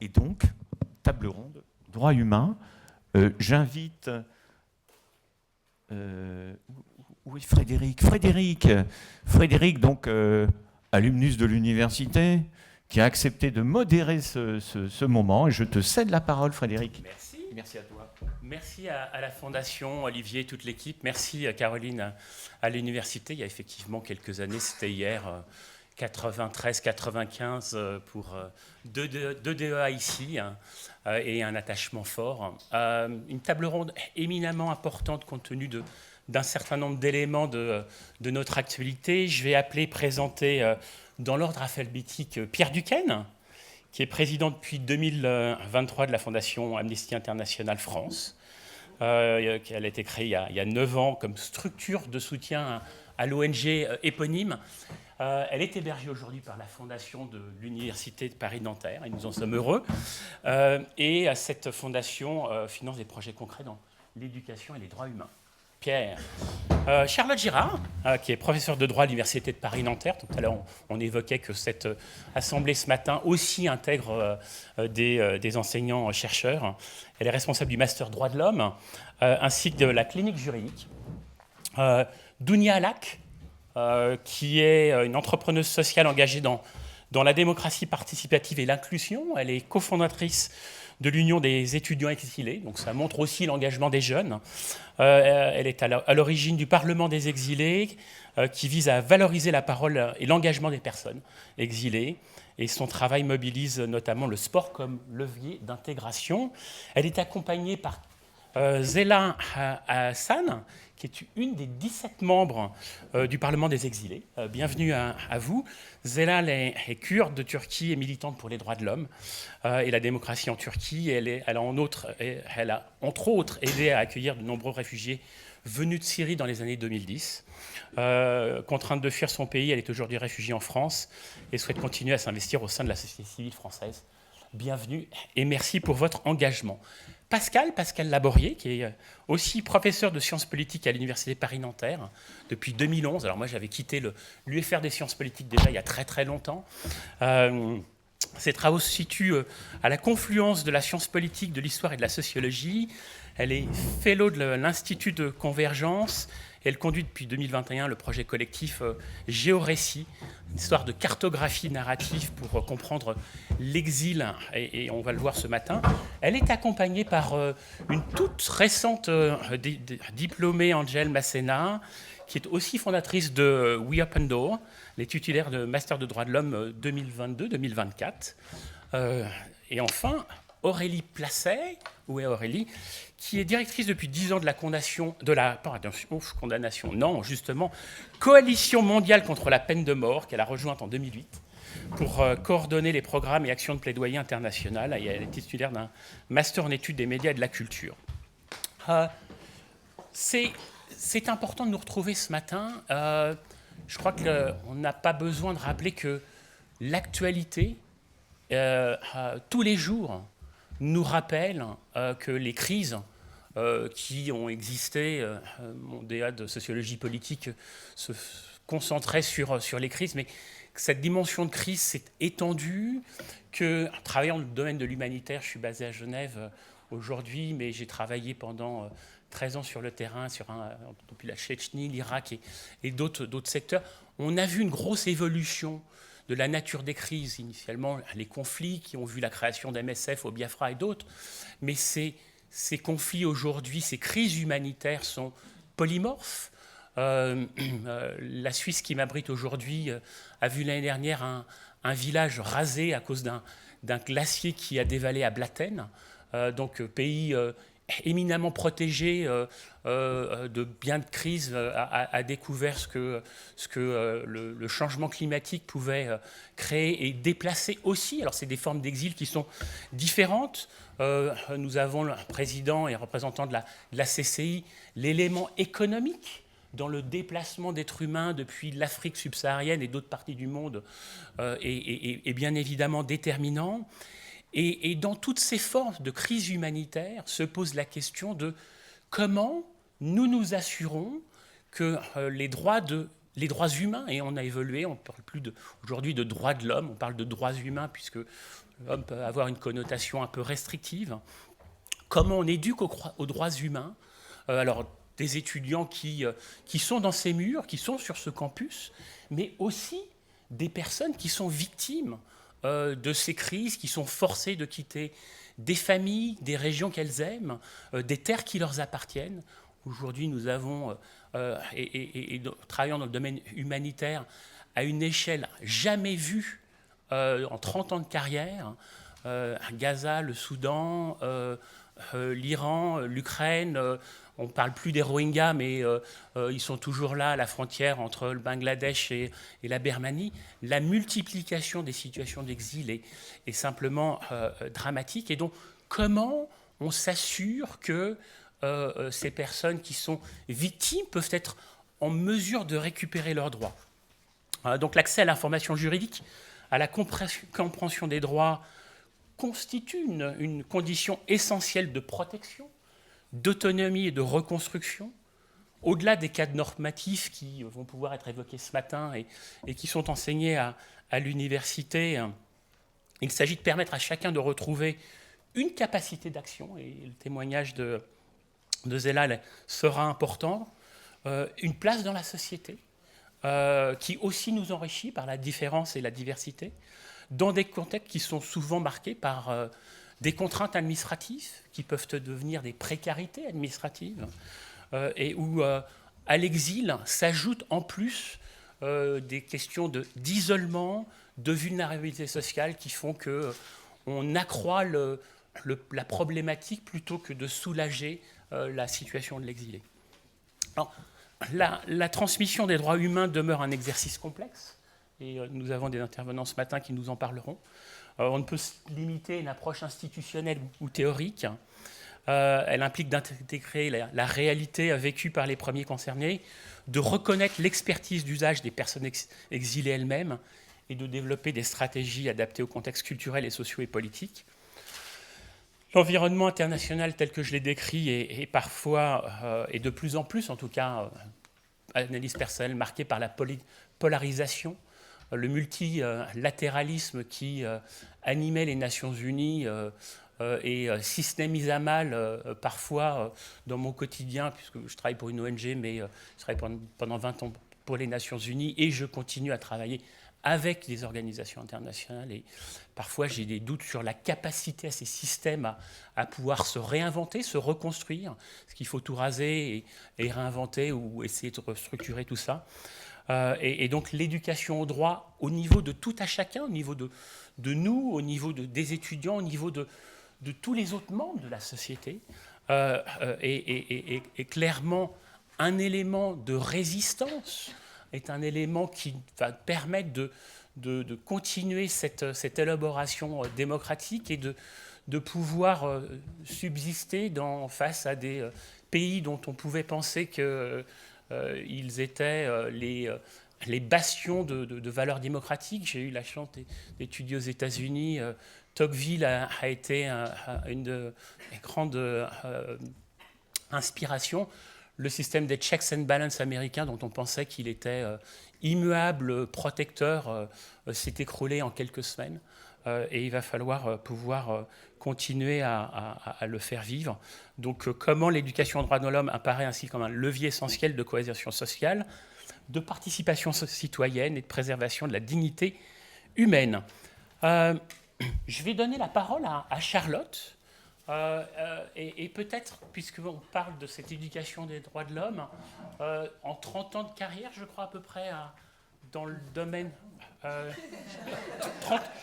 Et donc, table ronde, droits humains. J'invite... oui, Frédéric. Frédéric, donc, alumnus de l'université, qui a accepté de modérer ce moment. Et je te cède la parole, Frédéric. Merci. Merci à toi. Merci à la Fondation, Olivier, toute l'équipe. Merci, Caroline, à l'université. Il y a effectivement quelques années, c'était hier, 93-95 pour deux DEA ici et un attachement fort. Une table ronde éminemment importante compte tenu d'un certain nombre d'éléments de notre actualité. Je vais présenter dans l'ordre alphabétique Pierre Duquesne, qui est président depuis 2023 de la Fondation Amnesty International France. Elle a été créée il y a 9 ans comme structure de soutien à l'ONG éponyme. Elle est hébergée aujourd'hui par la Fondation de l'Université de Paris-Nanterre, et nous en sommes heureux. Et cette fondation finance des projets concrets dans l'éducation et les droits humains. Pierre. Charlotte Girard, qui est professeure de droit à l'Université de Paris-Nanterre. Tout à l'heure, on évoquait que cette assemblée ce matin aussi intègre des enseignants-chercheurs. Elle est responsable du master droit de l'homme, ainsi que de la clinique juridique. Dounia Alak, qui est une entrepreneuse sociale engagée dans la démocratie participative et l'inclusion. Elle est cofondatrice de l'Union des étudiants exilés, donc ça montre aussi l'engagement des jeunes. Elle est à l'origine du Parlement des exilés, qui vise à valoriser la parole et l'engagement des personnes exilées, et son travail mobilise notamment le sport comme levier d'intégration. Elle est accompagnée par Zéla Hassan, qui est une des 17 membres du Parlement des exilés. Bienvenue à vous. Zéla est kurde de Turquie et militante pour les droits de l'homme et la démocratie en Turquie. Elle a entre autres aidé à accueillir de nombreux réfugiés venus de Syrie dans les années 2010. Contrainte de fuir son pays, elle est aujourd'hui réfugiée en France et souhaite continuer à s'investir au sein de la société civile française. Bienvenue et merci pour votre engagement. Pascal Laborier, qui est aussi professeur de sciences politiques à l'Université Paris-Nanterre depuis 2011. Alors moi, j'avais quitté l'UFR des sciences politiques déjà il y a très très longtemps. Ses travaux se situent à la confluence de la science politique, de l'histoire et de la sociologie. Elle est fellow de l'Institut de Convergence. Elle conduit depuis 2021 le projet collectif Géorécit, une histoire de cartographie narrative pour comprendre l'exil, et on va le voir ce matin. Elle est accompagnée par une toute récente diplômée, Angèle Masséna, qui est aussi fondatrice de We Open Door, les titulaires de Master de droit de l'homme 2022-2024. Et enfin, Aurélie Placet, où est Aurélie, qui est directrice depuis 10 ans de la condamnation, Coalition mondiale contre la peine de mort, qu'elle a rejointe en 2008, pour coordonner les programmes et actions de plaidoyer international. Et elle est titulaire d'un master en études des médias et de la culture. C'est important de nous retrouver ce matin. Je crois qu'on n'a pas besoin de rappeler que l'actualité, tous les jours, nous rappelle que les crises qui ont existé, mon DA de sociologie politique se concentrait sur les crises, mais que cette dimension de crise s'est étendue, que, travaillant dans le domaine de l'humanitaire, je suis basé à Genève aujourd'hui, mais j'ai travaillé pendant 13 ans sur le terrain, depuis la Tchétchénie, l'Irak et d'autres secteurs. On a vu une grosse évolution de la nature des crises, initialement les conflits qui ont vu la création d'MSF au Biafra et d'autres, mais ces conflits aujourd'hui, ces crises humanitaires sont polymorphes. La Suisse qui m'abrite aujourd'hui a vu l'année dernière un village rasé à cause d'un glacier qui a dévalé à Blatten, donc pays éminemment protégé de bien de crise, a découvert ce que le changement climatique pouvait créer et déplacer aussi. Alors c'est des formes d'exil qui sont différentes. Nous avons le président et représentant de la CCI, l'élément économique dans le déplacement d'êtres humains depuis l'Afrique subsaharienne et d'autres parties du monde est bien évidemment déterminant. Et dans toutes ces formes de crise humanitaire se pose la question de comment nous nous assurons que les droits de les droits humains, et on a évolué, on ne parle plus aujourd'hui de droits de l'homme, on parle de droits humains, puisque l'homme peut avoir une connotation un peu restrictive. Comment on éduque aux droits humains? Alors, des étudiants qui sont dans ces murs, qui sont sur ce campus, mais aussi des personnes qui sont victimes de ces crises, qui sont forcées de quitter des familles, des régions qu'elles aiment, des terres qui leur appartiennent. Aujourd'hui, nous avons, travaillant dans le domaine humanitaire, à une échelle jamais vue en 30 ans de carrière, Gaza, le Soudan, l'Iran, l'Ukraine, on ne parle plus des Rohingyas, mais ils sont toujours là à la frontière entre le Bangladesh et la Birmanie. La multiplication des situations d'exil est simplement dramatique. Et donc, comment on s'assure que ces personnes qui sont victimes peuvent être en mesure de récupérer leurs droits? Donc l'accès à l'information juridique, à la compréhension des droits, constitue une condition essentielle de protection, d'autonomie et de reconstruction, au-delà des cadres normatifs qui vont pouvoir être évoqués ce matin et qui sont enseignés à l'université. Il s'agit de permettre à chacun de retrouver une capacité d'action, et le témoignage de Zélal sera important, une place dans la société, qui aussi nous enrichit par la différence et la diversité, dans des contextes qui sont souvent marqués par des contraintes administratives, qui peuvent devenir des précarités administratives, et où à l'exil s'ajoutent en plus des questions d'isolement, de vulnérabilité sociale qui font qu'on accroît la problématique plutôt que de soulager la situation de l'exilé. Alors, la transmission des droits humains demeure un exercice complexe, et nous avons des intervenants ce matin qui nous en parleront. On ne peut se limiter à une approche institutionnelle ou théorique. Elle implique d'intégrer la réalité vécue par les premiers concernés, de reconnaître l'expertise d'usage des personnes exilées elles-mêmes et de développer des stratégies adaptées au contexte culturel et socio et politique. L'environnement international tel que je l'ai décrit est parfois, et de plus en plus en tout cas, analyse personnelle, marqué par la polarisation, le multilatéralisme qui animait les Nations Unies et systémise à mal parfois dans mon quotidien, puisque je travaille pour une ONG, mais je travaille pendant 20 ans pour les Nations Unies et je continue à travailler avec les organisations internationales. Et parfois, j'ai des doutes sur la capacité à ces systèmes à pouvoir se réinventer, se reconstruire, parce qu'il faut tout raser et réinventer ou essayer de restructurer tout ça. Et donc, l'éducation au droit, au niveau de tout à chacun, au niveau de nous, au niveau des étudiants, au niveau de tous les autres membres de la société, est clairement un élément de résistance, est un élément qui va permettre de continuer cette élaboration démocratique et de pouvoir subsister face à des pays dont on pouvait penser qu'ils étaient les bastions de valeurs démocratiques. J'ai eu la chance d'étudier aux États-Unis. Tocqueville a été une des grandes inspirations. Le système des checks and balances américains, dont on pensait qu'il était immuable, protecteur, s'est écroulé en quelques semaines. Et il va falloir pouvoir continuer à le faire vivre. Donc, comment l'éducation aux droits de l'homme apparaît ainsi comme un levier essentiel de cohésion sociale, de participation citoyenne et de préservation de la dignité humaine. Je vais donner la parole à Charlotte. Et peut-être, puisqu'on parle de cette éducation des droits de l'homme, en 30 ans de carrière, je crois à peu près, dans le domaine...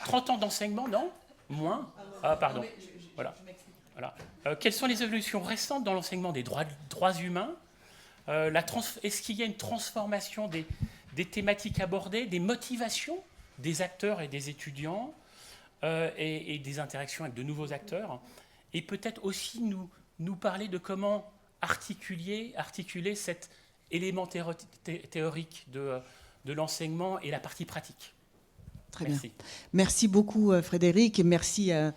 30 ans d'enseignement, non? Moins? Ah, pardon. Voilà. Quelles sont les évolutions récentes dans l'enseignement des droits humains? Est-ce qu'il y a une transformation des thématiques abordées, des motivations des acteurs et des étudiants, et des interactions avec de nouveaux acteurs? Et peut-être aussi nous parler de comment articuler cet élément théorique de l'enseignement et la partie pratique. Très Merci. bien. Merci beaucoup Frédéric et merci à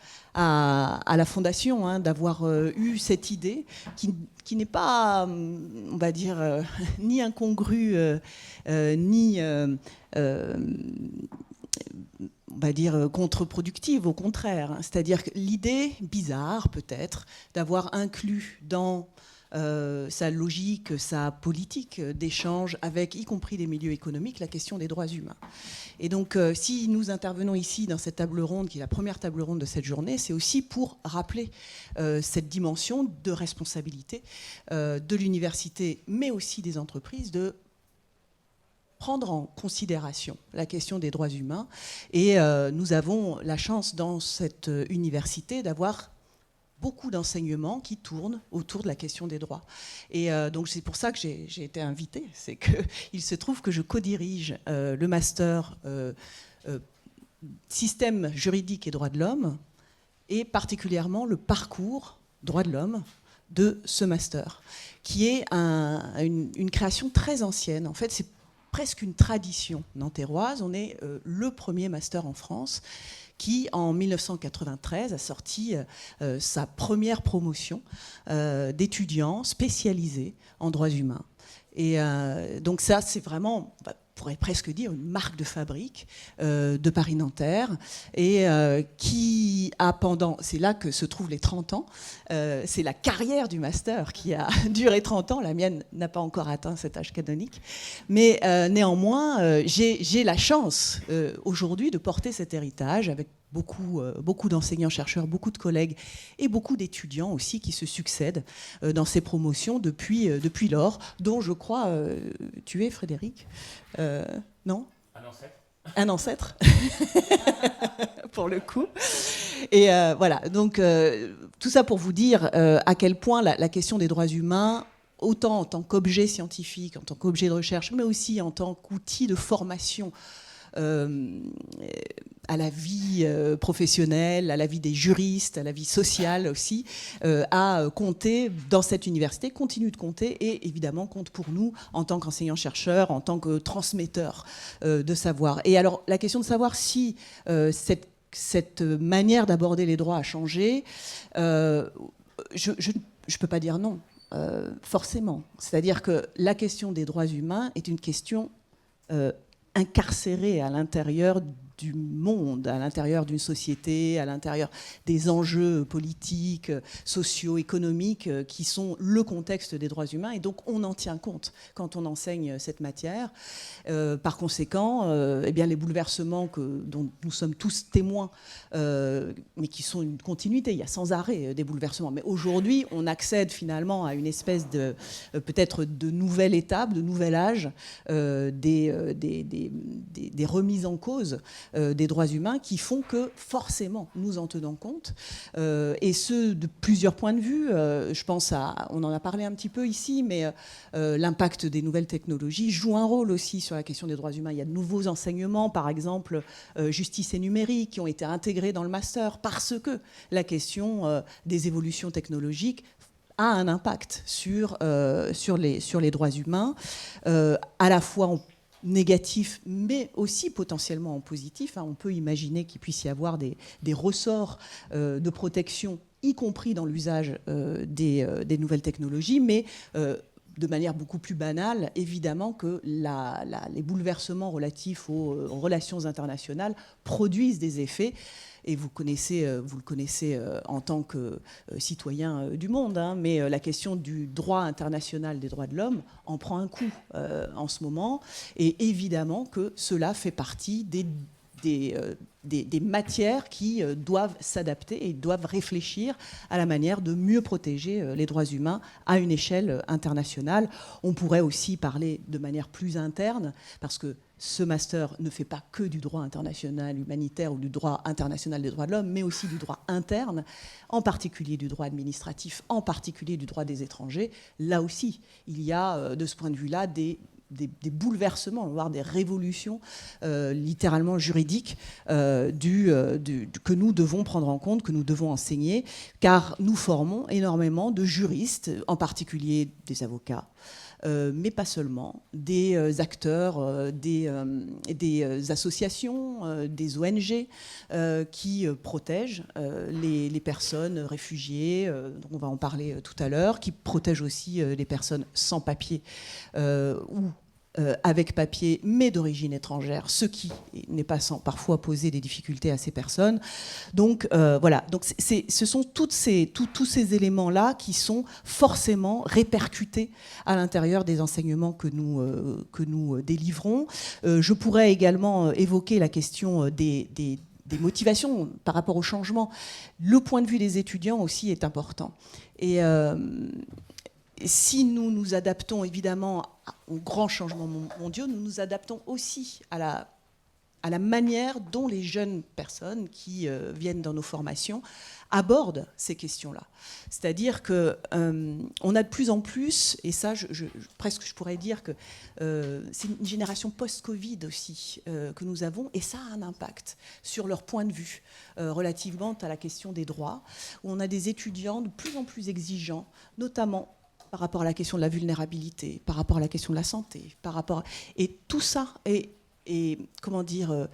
la Fondation d'avoir eu cette idée qui n'est pas, on va dire, ni incongrue, ni, on va dire, contre-productive, au contraire. C'est-à-dire que l'idée, bizarre peut-être, d'avoir inclus dans sa logique, sa politique d'échange avec, y compris les milieux économiques, la question des droits humains. Et donc, si nous intervenons ici dans cette table ronde, qui est la première table ronde de cette journée, c'est aussi pour rappeler cette dimension de responsabilité de l'université, mais aussi des entreprises, de prendre en considération la question des droits humains. Et nous avons la chance dans cette université d'avoir beaucoup d'enseignements qui tournent autour de la question des droits. Et donc c'est pour ça que j'ai été invitée. C'est qu'il se trouve que je co-dirige le master système juridique et droits de l'homme, et particulièrement le parcours droits de l'homme de ce master, qui est une création très ancienne. En fait, c'est presque une tradition nanterroise. On est le premier master en France qui, en 1993, a sorti sa première promotion d'étudiants spécialisés en droits humains. Et donc ça, c'est vraiment, on pourrait presque dire, une marque de fabrique de Paris-Nanterre, et qui a pendant, c'est là que se trouvent les 30 ans, c'est la carrière du master qui a duré 30 ans, la mienne n'a pas encore atteint cet âge canonique, mais néanmoins, j'ai la chance aujourd'hui de porter cet héritage avec beaucoup d'enseignants-chercheurs, beaucoup de collègues et beaucoup d'étudiants aussi qui se succèdent dans ces promotions depuis lors, dont je crois tu es, Frédéric, non ? Un ancêtre pour le coup. Et voilà, donc tout ça pour vous dire à quel point la question des droits humains, autant en tant qu'objet scientifique, en tant qu'objet de recherche, mais aussi en tant qu'outil de formation à la vie professionnelle, à la vie des juristes, à la vie sociale aussi, a compté dans cette université, continue de compter et évidemment compte pour nous en tant qu'enseignants-chercheurs, en tant que transmetteurs de savoir. Et alors la question de savoir si cette manière d'aborder les droits a changé, je ne peux pas dire non, forcément. C'est-à-dire que la question des droits humains est une question incarcérés à l'intérieur du monde, à l'intérieur d'une société, à l'intérieur des enjeux politiques, sociaux, économiques qui sont le contexte des droits humains. Et donc, on en tient compte quand on enseigne cette matière. Par conséquent, eh bien, les bouleversements dont nous sommes tous témoins, mais qui sont une continuité, il y a sans arrêt des bouleversements. Mais aujourd'hui, on accède finalement à une espèce de, peut-être de nouvelle étape, de nouvel âge des remises en cause des droits humains qui font que forcément nous en tenons compte, et ce de plusieurs points de vue. Je pense on en a parlé un petit peu ici, mais l'impact des nouvelles technologies joue un rôle aussi sur la question des droits humains. Il y a de nouveaux enseignements, par exemple justice et numérique, qui ont été intégrés dans le master parce que la question des évolutions technologiques a un impact sur les droits humains, à la fois négatif, mais aussi potentiellement en positif. On peut imaginer qu'il puisse y avoir des ressorts de protection, y compris dans l'usage des nouvelles technologies, mais de manière beaucoup plus banale, évidemment que les bouleversements relatifs aux relations internationales produisent des effets. Et vous le connaissez en tant que citoyen du monde, mais la question du droit international des droits de l'homme en prend un coup en ce moment. Et évidemment que cela fait partie des matières qui doivent s'adapter et doivent réfléchir à la manière de mieux protéger les droits humains à une échelle internationale. On pourrait aussi parler de manière plus interne, parce que ce master ne fait pas que du droit international humanitaire ou du droit international des droits de l'homme, mais aussi du droit interne, en particulier du droit administratif, en particulier du droit des étrangers. Là aussi, il y a de ce point de vue-là des bouleversements, voire des révolutions littéralement juridiques que nous devons prendre en compte, que nous devons enseigner, car nous formons énormément de juristes, en particulier des avocats, mais pas seulement, des acteurs, des associations, des ONG qui protègent les personnes réfugiées, donc on va en parler tout à l'heure, qui protègent aussi les personnes sans papier ou avec papier, mais d'origine étrangère, ce qui n'est pas sans parfois poser des difficultés à ces personnes. Donc voilà, donc ce sont tous ces éléments-là qui sont forcément répercutés à l'intérieur des enseignements que nous délivrons. Je pourrais également évoquer la question des motivations par rapport au changement. Le point de vue des étudiants aussi est important. Et si nous nous adaptons évidemment aux grands changements mondiaux, nous nous adaptons aussi à la manière dont les jeunes personnes qui viennent dans nos formations abordent ces questions-là. C'est-à-dire qu'on a de plus en plus, et ça presque je pourrais dire que c'est une génération post-Covid aussi que nous avons, et ça a un impact sur leur point de vue relativement à la question des droits, où on a des étudiants de plus en plus exigeants, notamment par rapport à la question de la vulnérabilité, par rapport à la question de la santé, et tout ça est comment dire,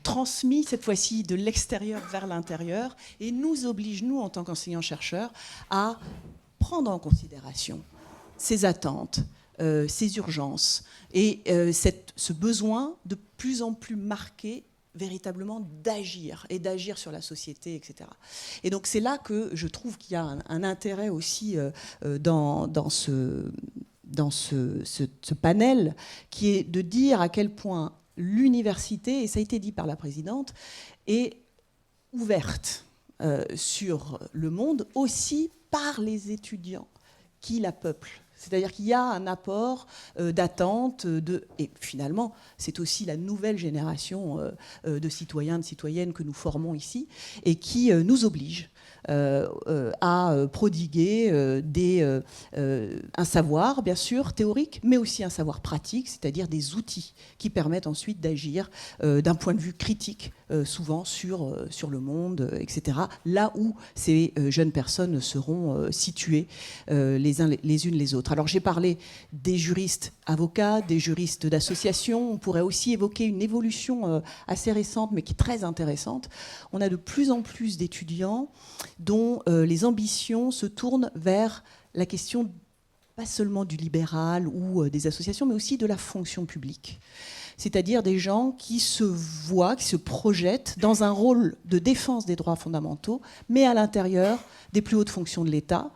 transmis cette fois-ci de l'extérieur vers l'intérieur et nous oblige, nous, en tant qu'enseignants-chercheurs, à prendre en considération ces attentes, ces urgences et ce besoin de plus en plus marqué véritablement d'agir et d'agir sur la société, etc. Et donc c'est là que je trouve qu'il y a un intérêt aussi dans ce panel qui est de dire à quel point l'université, et ça a été dit par la présidente, est ouverte sur le monde aussi par les étudiants qui la peuplent. C'est-à-dire qu'il y a un apport d'attente, et finalement, c'est aussi la nouvelle génération de citoyens, de citoyennes que nous formons ici, et qui nous oblige à prodiguer un savoir, bien sûr, théorique, mais aussi un savoir pratique, c'est-à-dire des outils qui permettent ensuite d'agir d'un point de vue critique, souvent sur le monde, etc., là où ces jeunes personnes seront situées les unes les autres. Alors j'ai parlé des juristes avocats, des juristes d'association, on pourrait aussi évoquer une évolution assez récente, mais qui est très intéressante. On a de plus en plus d'étudiants dont les ambitions se tournent vers la question pas seulement du libéral ou des associations, mais aussi de la fonction publique. C'est-à-dire des gens qui se voient, qui se projettent dans un rôle de défense des droits fondamentaux, mais à l'intérieur des plus hautes fonctions de l'État,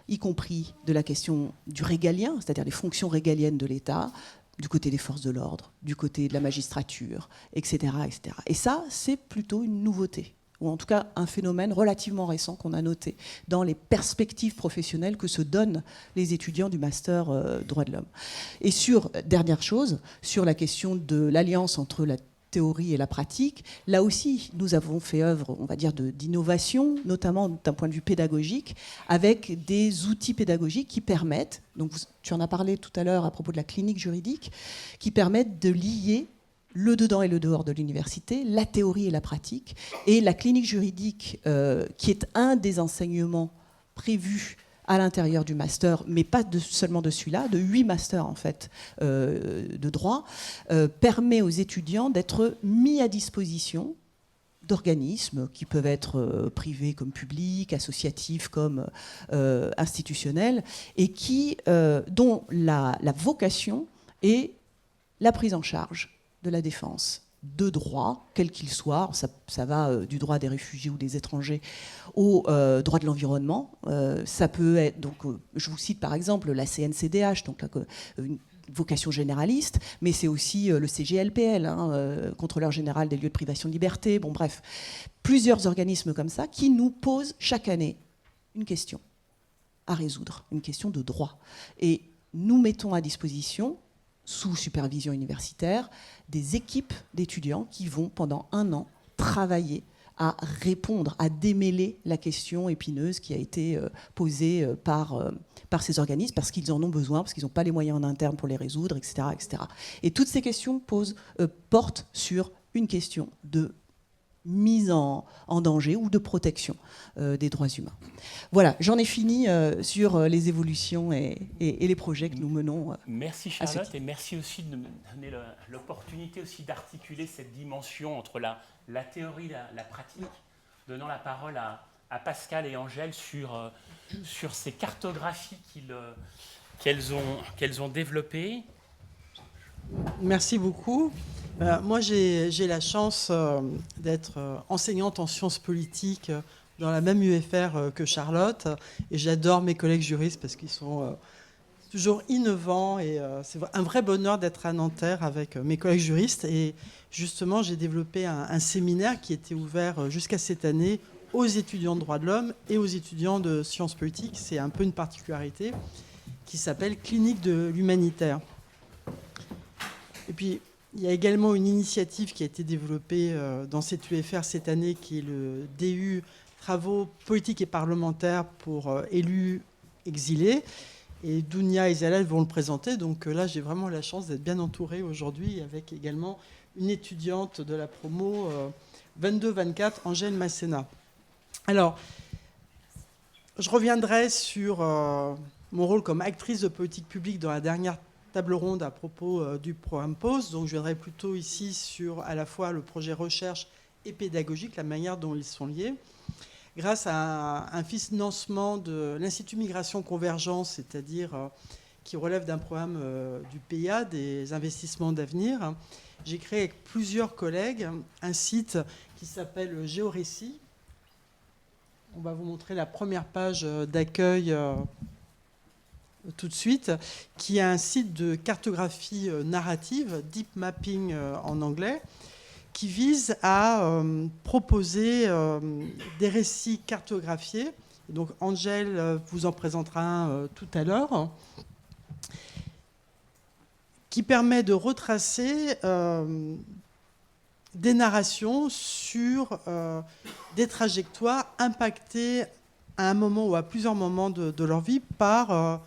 y compris de la question du régalien, c'est-à-dire les fonctions régaliennes de l'État, du côté des forces de l'ordre, du côté de la magistrature, etc., etc. Et ça, c'est plutôt une nouveauté, ou en tout cas un phénomène relativement récent qu'on a noté dans les perspectives professionnelles que se donnent les étudiants du master droits de l'homme. Et dernière chose, sur la question de l'alliance entre la théorie et la pratique, là aussi, nous avons fait œuvre, on va dire, d'innovation, notamment d'un point de vue pédagogique, avec des outils pédagogiques qui permettent, donc tu en as parlé tout à l'heure à propos de la clinique juridique, qui permettent de lier le dedans et le dehors de l'université, la théorie et la pratique, et la clinique juridique, qui est un des enseignements prévus à l'intérieur du master, mais pas seulement de celui-là, de 8 masters en fait de droit, permet aux étudiants d'être mis à disposition d'organismes qui peuvent être privés comme publics, associatifs comme institutionnels, et dont la vocation est la prise en charge de la défense de droits, quels qu'ils soient. Ça va du droit des réfugiés ou des étrangers au droit de l'environnement. Ça peut être, donc, je vous cite par exemple la CNCDH, donc une vocation généraliste, mais c'est aussi le CGLPL, contrôleur général des lieux de privation de liberté. Bon, bref, plusieurs organismes comme ça qui nous posent chaque année une question à résoudre, une question de droit. Et nous mettons à disposition, sous supervision universitaire, des équipes d'étudiants qui vont pendant 1 an travailler à répondre, à démêler la question épineuse qui a été posée par ces organismes, parce qu'ils en ont besoin, parce qu'ils n'ont pas les moyens en interne pour les résoudre, etc., etc. Et toutes ces questions portent sur une question de mise en danger ou de protection des droits humains. Voilà, j'en ai fini sur les évolutions et les projets que nous menons. Merci Charlotte, et merci aussi de me donner l'opportunité aussi d'articuler cette dimension entre la théorie et la pratique, donnant la parole à Pascal et Angèle sur ces cartographies qu'elles ont développées. Merci beaucoup. Moi, j'ai la chance d'être enseignante en sciences politiques dans la même UFR que Charlotte. Et j'adore mes collègues juristes parce qu'ils sont toujours innovants. Et c'est un vrai bonheur d'être à Nanterre avec mes collègues juristes. Et justement, j'ai développé un séminaire qui était ouvert jusqu'à cette année aux étudiants de droits de l'homme et aux étudiants de sciences politiques. C'est un peu une particularité qui s'appelle Clinique de l'humanitaire. Et puis, il y a également une initiative qui a été développée dans cette UFR cette année, qui est le DU Travaux politiques et parlementaires pour élus exilés. Et Dounia et Zalal vont le présenter. Donc là, j'ai vraiment la chance d'être bien entourée aujourd'hui, avec également une étudiante de la promo 22-24, Angèle Masséna. Alors, je reviendrai sur mon rôle comme actrice de politique publique dans la dernière table ronde à propos du programme POSE. Donc je viendrai plutôt ici sur à la fois le projet recherche et pédagogique, la manière dont ils sont liés. Grâce à un financement de l'Institut Migration Convergence, c'est-à-dire qui relève d'un programme du PIA, des investissements d'avenir, j'ai créé avec plusieurs collègues un site qui s'appelle Géorécit. On va vous montrer la première page d'accueil tout de suite, qui est un site de cartographie narrative, deep mapping en anglais, qui vise à proposer des récits cartographiés. Et donc Angèle vous en présentera un tout à l'heure, qui permet de retracer des narrations sur des trajectoires impactées à un moment ou à plusieurs moments de leur vie par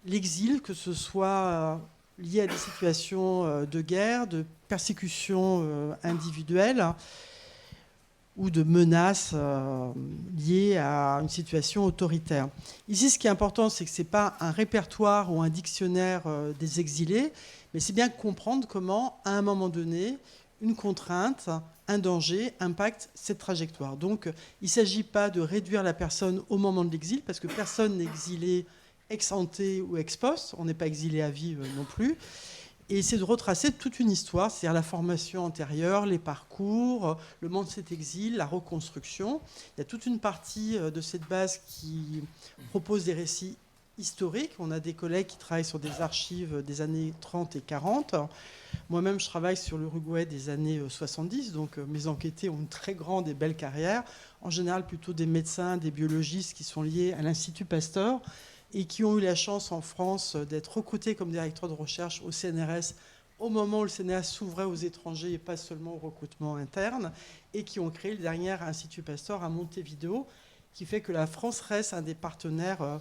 l'exil, que ce soit lié à des situations de guerre, de persécution individuelle ou de menaces liées à une situation autoritaire. Ici, ce qui est important, c'est que ce n'est pas un répertoire ou un dictionnaire des exilés, mais c'est bien comprendre comment, à un moment donné, une contrainte, un danger impacte cette trajectoire. Donc, il ne s'agit pas de réduire la personne au moment de l'exil, parce que personne n'est exilé ex ante ou ex post, on n'est pas exilé à vie non plus. Et c'est de retracer toute une histoire, c'est-à-dire la formation antérieure, les parcours, le moment de cet exil, la reconstruction. Il y a toute une partie de cette base qui propose des récits historiques. On a des collègues qui travaillent sur des archives des années 30 et 40. Moi-même, je travaille sur l'Uruguay des années 70, donc mes enquêtés ont une très grande et belle carrière. En général, plutôt des médecins, des biologistes qui sont liés à l'Institut Pasteur et qui ont eu la chance en France d'être recrutés comme directeurs de recherche au CNRS au moment où le CNRS s'ouvrait aux étrangers et pas seulement au recrutement interne, et qui ont créé le dernier Institut Pasteur à Montevideo, qui fait que la France reste un des partenaires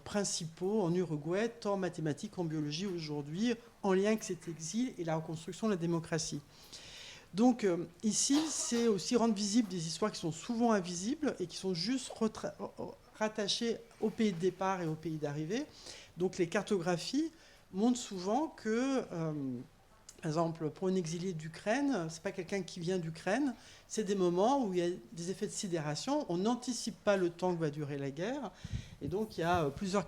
principaux en Uruguay, tant en mathématiques qu'en biologie aujourd'hui, en lien avec cet exil et la reconstruction de la démocratie. Donc ici, c'est aussi rendre visibles des histoires qui sont souvent invisibles et qui sont juste rattachées au pays de départ et au pays d'arrivée. Donc les cartographies montrent souvent que, par exemple, pour un exilé d'Ukraine, ce n'est pas quelqu'un qui vient d'Ukraine, c'est des moments où il y a des effets de sidération, on n'anticipe pas le temps que va durer la guerre. Et donc, il y a plusieurs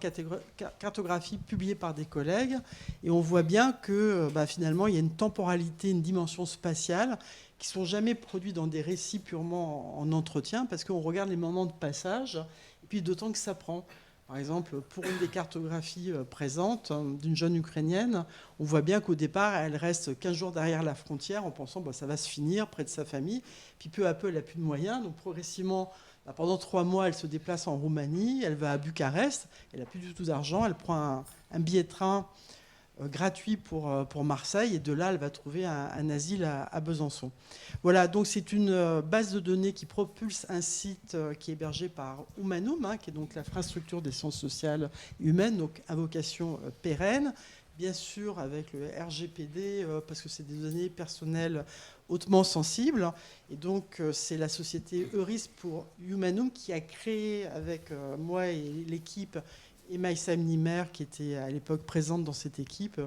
cartographies publiées par des collègues. Et on voit bien que finalement, il y a une temporalité, une dimension spatiale qui ne sont jamais produites dans des récits purement en entretien, parce qu'on regarde les moments de passage, et puis d'autant que ça prend. Par exemple, pour une des cartographies présentes d'une jeune Ukrainienne, on voit bien qu'au départ, elle reste 15 jours derrière la frontière en pensant que ça va se finir près de sa famille. Puis peu à peu, elle n'a plus de moyens. Donc progressivement, pendant 3 mois, elle se déplace en Roumanie, elle va à Bucarest, elle n'a plus du tout d'argent, elle prend un billet de train gratuit pour Marseille, et de là, elle va trouver un asile à Besançon. Voilà, donc c'est une base de données qui propulse un site qui est hébergé par Humanum, qui est donc l'infrastructure des sciences sociales et humaines, donc à vocation pérenne, bien sûr avec le RGPD, parce que c'est des données personnelles hautement sensibles. Et donc, c'est la société Euris pour Humanum qui a créé avec moi et l'équipe, et Maïssa Mnimer, qui était à l'époque présente dans cette équipe,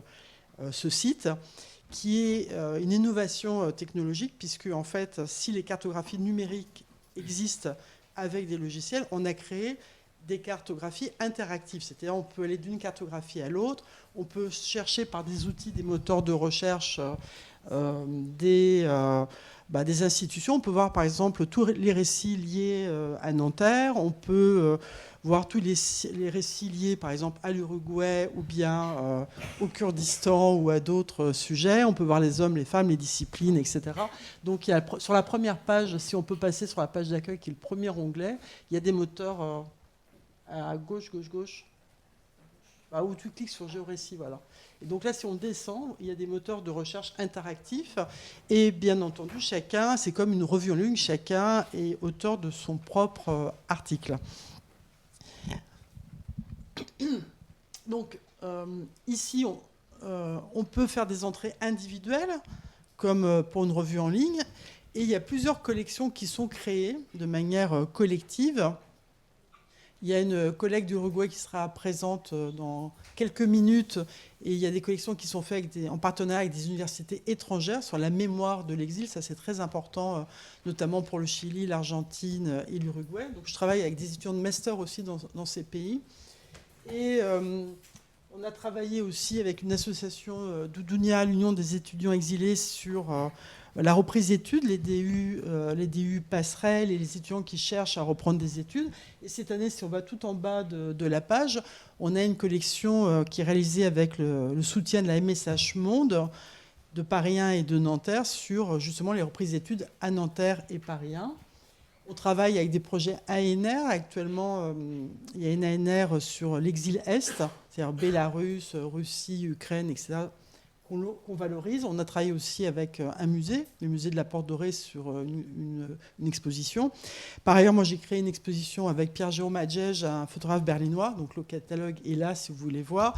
ce site, qui est une innovation technologique, puisque en fait, si les cartographies numériques existent avec des logiciels, on a créé des cartographies interactives. C'est-à-dire on peut aller d'une cartographie à l'autre, on peut chercher par des outils, des moteurs de recherche, des institutions. On peut voir par exemple tous les récits liés à Nanterre, on peut voir tous les récits liés par exemple à l'Uruguay ou bien au Kurdistan ou à d'autres sujets. On peut voir les hommes, les femmes, les disciplines, etc. Donc il y a, sur la première page, si on peut passer sur la page d'accueil qui est le premier onglet, il y a des moteurs à gauche, où tu cliques sur Géorécit, voilà. Et donc là, si on descend, il y a des moteurs de recherche interactifs. Et bien entendu, chacun, c'est comme une revue en ligne, chacun est auteur de son propre article. Donc ici, on peut faire des entrées individuelles, comme pour une revue en ligne. Et il y a plusieurs collections qui sont créées de manière collective. Il y a une collègue d'Uruguay qui sera présente dans quelques minutes. Et il y a des collections qui sont faites en partenariat avec des universités étrangères sur la mémoire de l'exil. Ça, c'est très important, notamment pour le Chili, l'Argentine et l'Uruguay. Donc, je travaille avec des étudiants de master aussi dans ces pays. Et on a travaillé aussi avec une association Doudounia, l'Union des étudiants exilés, sur la reprise d'études, les DU passerelles et les étudiants qui cherchent à reprendre des études. Et cette année, si on va tout en bas de la page, on a une collection qui est réalisée avec le soutien de la MSH Monde, de Paris 1 et de Nanterre, sur justement les reprises d'études à Nanterre et Paris 1. On travaille avec des projets ANR. Actuellement, il y a une ANR sur l'exil Est, c'est-à-dire Bélarus, Russie, Ukraine, etc., qu'on valorise. On a travaillé aussi avec un musée, le musée de la Porte Dorée, sur une exposition. Par ailleurs, moi, j'ai créé une exposition avec Pierre-Jérôme Adjège, un photographe berlinois. Donc, le catalogue est là, si vous voulez voir.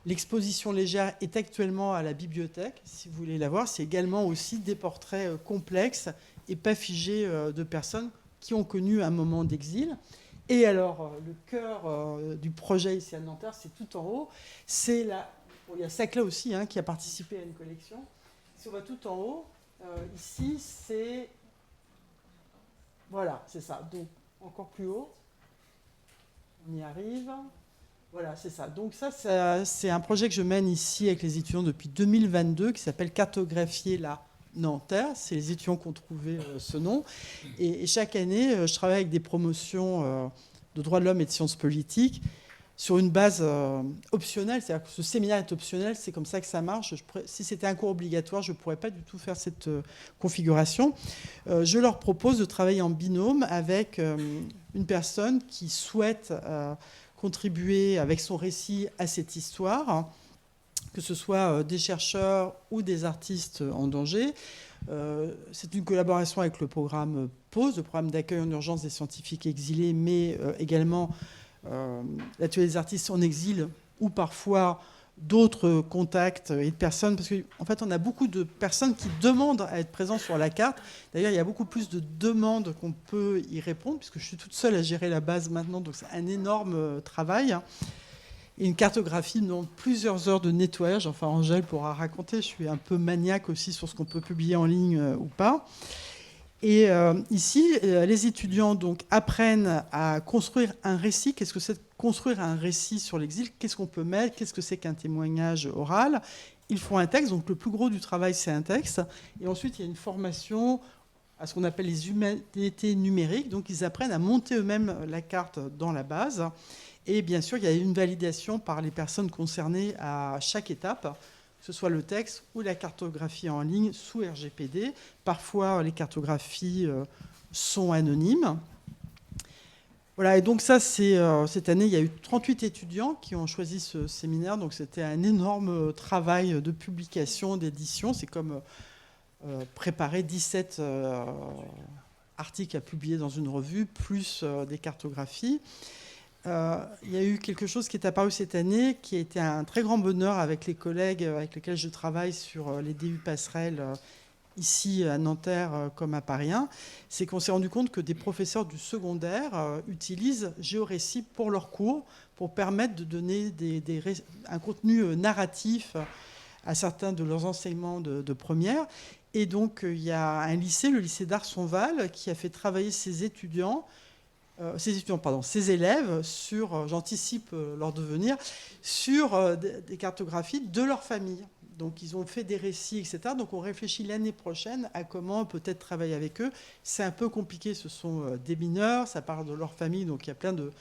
L'exposition légère est actuellement à la bibliothèque, si vous voulez la voir. C'est également aussi des portraits complexes et pas figés de personnes qui ont connu un moment d'exil. Et alors, le cœur du projet ici à Nanterre, c'est tout en haut. C'est la... Bon, il y a Sacla aussi qui a participé à une collection. Si on va tout en haut, ici, c'est... Voilà, c'est ça. Donc, encore plus haut. On y arrive. Voilà, c'est ça. Donc ça, c'est un projet que je mène ici avec les étudiants depuis 2022 qui s'appelle Cartographier la Nanterre. C'est les étudiants qui ont trouvé ce nom. Et chaque année, je travaille avec des promotions de droits de l'homme et de sciences politiques sur une base optionnelle. C'est-à-dire que ce séminaire est optionnel, c'est comme ça que ça marche. Si c'était un cours obligatoire, je ne pourrais pas du tout faire cette configuration. Je leur propose de travailler en binôme avec une personne qui souhaite contribuer avec son récit à cette histoire, que ce soit des chercheurs ou des artistes en danger. C'est une collaboration avec le programme PAUSE, le programme d'accueil en urgence des scientifiques exilés, mais également l'atelier des artistes en exil, ou parfois d'autres contacts et de personnes, parce qu'en fait, on a beaucoup de personnes qui demandent à être présentes sur la carte. D'ailleurs, il y a beaucoup plus de demandes qu'on peut y répondre, puisque je suis toute seule à gérer la base maintenant, donc c'est un énorme travail. Et une cartographie demande plusieurs heures de nettoyage. Enfin, Angèle pourra raconter, je suis un peu maniaque aussi sur ce qu'on peut publier en ligne ou pas. Et ici, les étudiants donc, apprennent à construire un récit. Qu'est-ce que c'est de construire un récit sur l'exil? Qu'est-ce qu'on peut mettre? Qu'est-ce que c'est qu'un témoignage oral? Ils font un texte, donc le plus gros du travail, c'est un texte. Et ensuite, il y a une formation à ce qu'on appelle les humanités numériques. Donc, ils apprennent à monter eux-mêmes la carte dans la base. Et bien sûr, il y a une validation par les personnes concernées à chaque étape, que ce soit le texte ou la cartographie en ligne sous RGPD. Parfois, les cartographies sont anonymes. Voilà, et donc ça, cette année, il y a eu 38 étudiants qui ont choisi ce séminaire. Donc c'était un énorme travail de publication, d'édition. C'est comme préparer 17 articles à publier dans une revue, plus des cartographies. il y a eu quelque chose qui est apparu cette année, qui a été un très grand bonheur avec les collègues avec lesquels je travaille sur les DU passerelles ici à Nanterre comme à Paris 1. C'est qu'on s'est rendu compte que des professeurs du secondaire utilisent GeoRécit pour leurs cours, pour permettre de donner un contenu narratif à certains de leurs enseignements de première. Et donc, il y a un lycée, le lycée d'Arsonval, qui a fait travailler ses élèves sur, j'anticipe leur devenir, sur des cartographies de leur famille. Donc, ils ont fait des récits, etc. Donc, on réfléchit l'année prochaine à comment peut-être travailler avec eux. C'est un peu compliqué, ce sont des mineurs, ça parle de leur famille, donc il y a plein de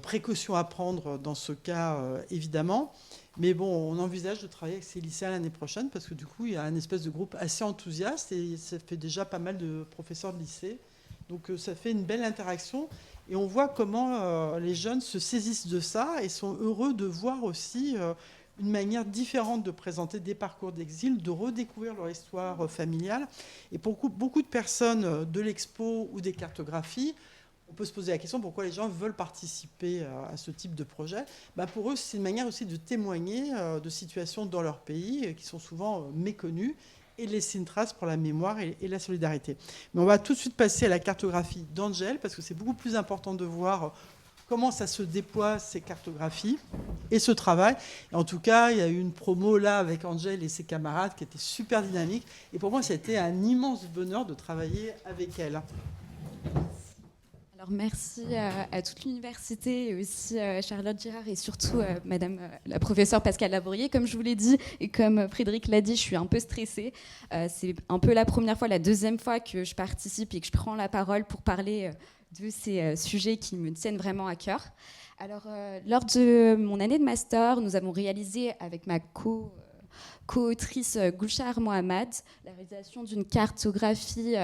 précautions à prendre dans ce cas, évidemment. Mais bon, on envisage de travailler avec ces lycéens l'année prochaine parce que du coup, il y a un espèce de groupe assez enthousiaste et ça fait déjà pas mal de professeurs de lycée. Donc ça fait une belle interaction et on voit comment les jeunes se saisissent de ça et sont heureux de voir aussi une manière différente de présenter des parcours d'exil, de redécouvrir leur histoire familiale. Et pour beaucoup de personnes de l'expo ou des cartographies, on peut se poser la question pourquoi les gens veulent participer à ce type de projet. Pour eux, c'est une manière aussi de témoigner de situations dans leur pays qui sont souvent méconnues et de laisser une trace pour la mémoire et la solidarité. Mais on va tout de suite passer à la cartographie d'Angèle parce que c'est beaucoup plus important de voir comment ça se déploie, ces cartographies et ce travail. Et en tout cas, il y a eu une promo là avec Angèle et ses camarades qui était super dynamique. Et pour moi, c'était un immense bonheur de travailler avec elle. Alors merci à toute l'université et aussi Charlotte Girard et surtout Madame la professeure Pascale Labourier. Comme je vous l'ai dit et comme Frédéric l'a dit, je suis un peu stressée. C'est un peu la première fois, la deuxième fois que je participe et que je prends la parole pour parler de ces sujets qui me tiennent vraiment à cœur. Alors lors de mon année de master, nous avons réalisé avec ma co-autrice Gulshahar Mohammad, la réalisation d'une cartographie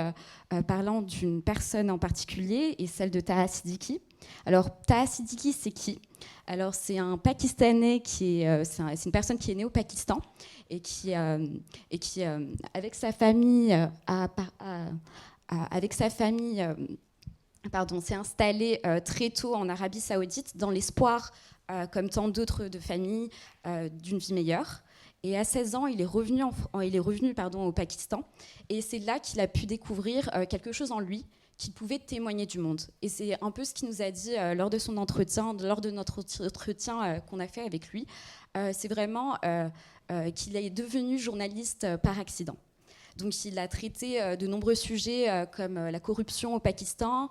parlant d'une personne en particulier et celle de Taha Siddiqui. Alors Taha Siddiqui, c'est qui ? Alors c'est un Pakistanais c'est une personne qui est née au Pakistan et qui avec sa famille s'est installé très tôt en Arabie Saoudite dans l'espoir, comme tant d'autres de familles, d'une vie meilleure. Et à 16 ans, il est revenu au Pakistan. Et c'est là qu'il a pu découvrir quelque chose en lui qui pouvait témoigner du monde. Et c'est un peu ce qu'il nous a dit lors de notre entretien qu'on a fait avec lui. C'est vraiment qu'il est devenu journaliste par accident. Donc il a traité de nombreux sujets comme la corruption au Pakistan.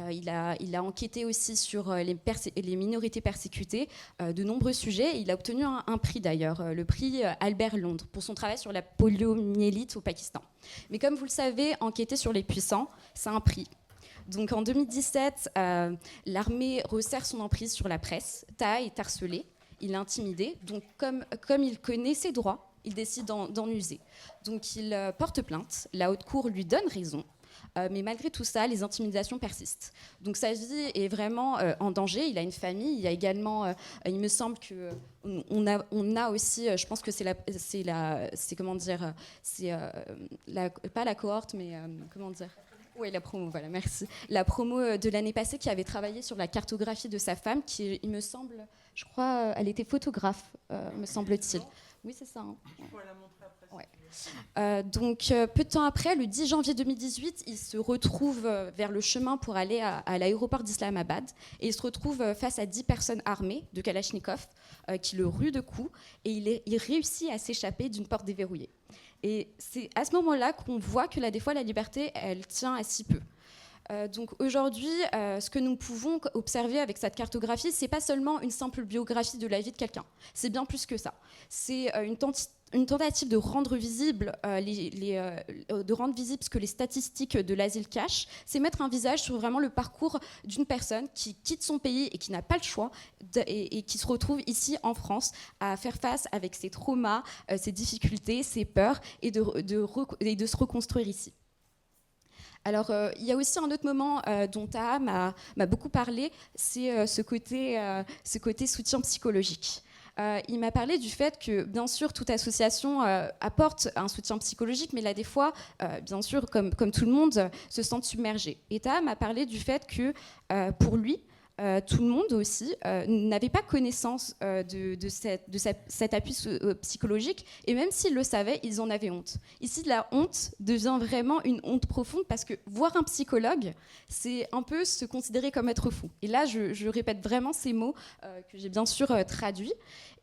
Il a enquêté aussi sur les minorités persécutées, de nombreux sujets. Il a obtenu un prix d'ailleurs, le prix Albert Londres, pour son travail sur la poliomyélite au Pakistan. Mais comme vous le savez, enquêter sur les puissants, c'est un prix. Donc en 2017, l'armée resserre son emprise sur la presse. Taha est harcelé, il est intimidé. Donc comme il connaît ses droits, il décide d'en user. Donc il porte plainte, la haute cour lui donne raison, mais malgré tout ça, les intimidations persistent. Donc sa vie est vraiment en danger, il a une famille, il y a également, il me semble qu'on a aussi, je pense que pas la cohorte, mais comment dire ? Oui, la promo, voilà, merci. La promo de l'année passée qui avait travaillé sur la cartographie de sa femme, qui, il me semble, je crois, elle était photographe, me semble-t-il. Oui, c'est ça. Hein. Je pourrais la montrer après. Ouais. Donc, peu de temps après, le 10 janvier 2018, il se retrouve vers le chemin pour aller à l'aéroport d'Islamabad et il se retrouve face à 10 personnes armées de Kalachnikov qui le ruent de coups et il réussit à s'échapper d'une porte déverrouillée. Et c'est à ce moment-là qu'on voit que des fois, la liberté, elle tient à si peu. Donc aujourd'hui, ce que nous pouvons observer avec cette cartographie, c'est pas seulement une simple biographie de la vie de quelqu'un. C'est bien plus que ça. C'est une tentative de rendre visible ce que les statistiques de l'asile cachent. C'est mettre un visage sur vraiment le parcours d'une personne qui quitte son pays et qui n'a pas le choix et qui se retrouve ici en France à faire face avec ses traumas, ses difficultés, ses peurs et de se reconstruire ici. Alors, il y a aussi un autre moment dont Taha m'a beaucoup parlé, c'est ce côté soutien psychologique. Il m'a parlé du fait que, bien sûr, toute association apporte un soutien psychologique, mais là, des fois, bien sûr, comme tout le monde, se sent submergé. Et Taha m'a parlé du fait que, pour lui, tout le monde aussi n'avait pas connaissance de cet appui psychologique, et même s'ils le savaient, ils en avaient honte. Ici, la honte devient vraiment une honte profonde, parce que voir un psychologue, c'est un peu se considérer comme être fou. Et là, je répète vraiment ces mots que j'ai bien sûr traduits.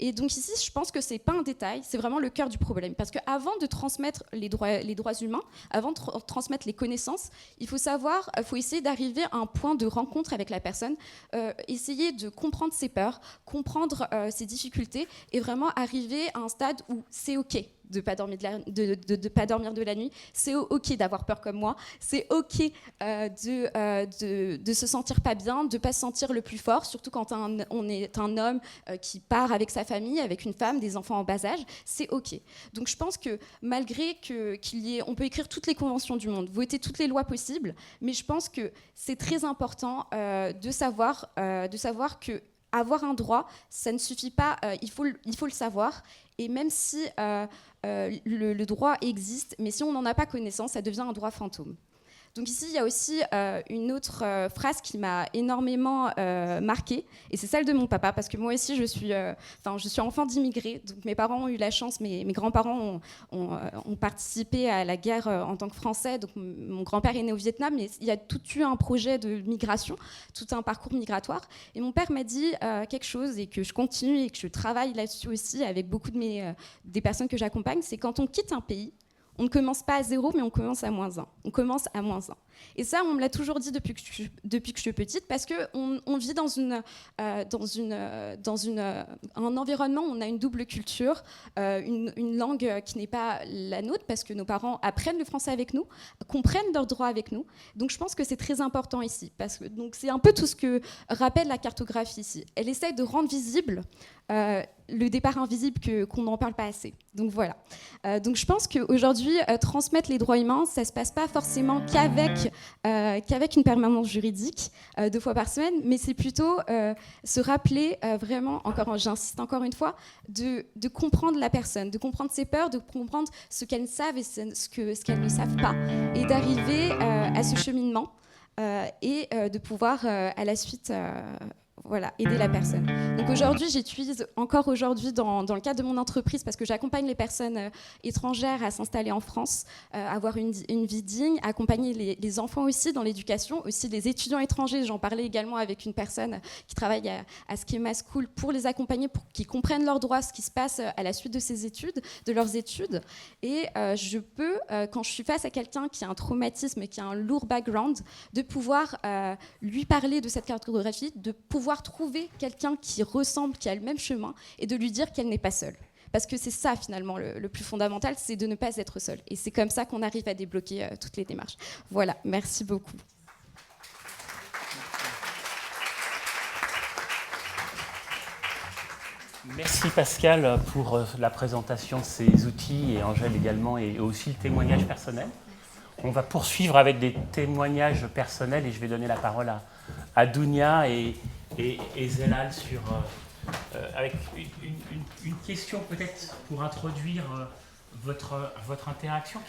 Et donc ici, je pense que c'est pas un détail, c'est vraiment le cœur du problème. Parce qu'avant de transmettre les droits humains, avant de transmettre les connaissances, il faut essayer d'arriver à un point de rencontre avec la personne, essayer de comprendre ses peurs, comprendre ses difficultés, et vraiment arriver à un stade où c'est OK de ne pas dormir de la nuit, c'est OK d'avoir peur comme moi, c'est OK de se sentir pas bien, de ne pas se sentir le plus fort, surtout quand on est un homme qui part avec sa famille, avec une femme, des enfants en bas âge, c'est OK. Donc je pense que malgré on peut écrire toutes les conventions du monde, voter toutes les lois possibles, mais je pense que c'est très important de savoir que avoir un droit, ça ne suffit pas, il faut le savoir. Et même si le droit existe, mais si on n'en a pas connaissance, ça devient un droit fantôme. Donc ici, il y a aussi une autre phrase qui m'a énormément marquée, et c'est celle de mon papa, parce que moi aussi, je suis enfant d'immigrés, donc mes parents ont eu la chance, mes grands-parents ont participé à la guerre en tant que Français, donc mon grand-père est né au Vietnam, mais il y a tout eu un projet de migration, tout un parcours migratoire, et mon père m'a dit quelque chose, et que je continue, et que je travaille là-dessus aussi, avec beaucoup des personnes que j'accompagne, c'est quand on quitte un pays, on ne commence pas à 0, mais on commence à -1. On commence à -1. Et ça, on me l'a toujours dit depuis que je suis petite, parce qu'on vit dans un environnement où on a une double culture, une langue qui n'est pas la nôtre, parce que nos parents apprennent le français avec nous, comprennent leurs droits avec nous. Donc je pense que c'est très important ici. Donc c'est un peu tout ce que rappelle la cartographie ici. Elle essaye de rendre visible le départ invisible qu'on n'en parle pas assez. Donc voilà. Donc je pense qu'aujourd'hui, transmettre les droits humains, ça ne se passe pas forcément qu'avec une permanence juridique 2 fois par semaine, mais c'est plutôt se rappeler vraiment, j'insiste encore une fois, de comprendre la personne, de comprendre ses peurs, de comprendre ce qu'elles savent et ce qu'elles ne savent pas, et d'arriver à ce cheminement et de pouvoir à la suite aider la personne. Donc aujourd'hui, j'utilise encore aujourd'hui dans le cadre de mon entreprise, parce que j'accompagne les personnes étrangères à s'installer en France, avoir une vie digne, accompagner les enfants aussi dans l'éducation, aussi les étudiants étrangers. J'en parlais également avec une personne qui travaille à Schema School pour les accompagner, pour qu'ils comprennent leurs droits, ce qui se passe à la suite de leurs études. Et je peux, quand je suis face à quelqu'un qui a un traumatisme, qui a un lourd background, de pouvoir lui parler de cette cartographie, de pouvoir trouver quelqu'un qui ressemble, qui a le même chemin, et de lui dire qu'elle n'est pas seule. Parce que c'est ça finalement le plus fondamental, c'est de ne pas être seule. Et c'est comme ça qu'on arrive à débloquer toutes les démarches. Voilà, merci beaucoup. Merci Pascal pour la présentation de ces outils, et Angèle également, et aussi le témoignage personnel. On va poursuivre avec des témoignages personnels, et je vais donner la parole à Dounia et Zelal avec une question peut-être pour introduire votre interaction.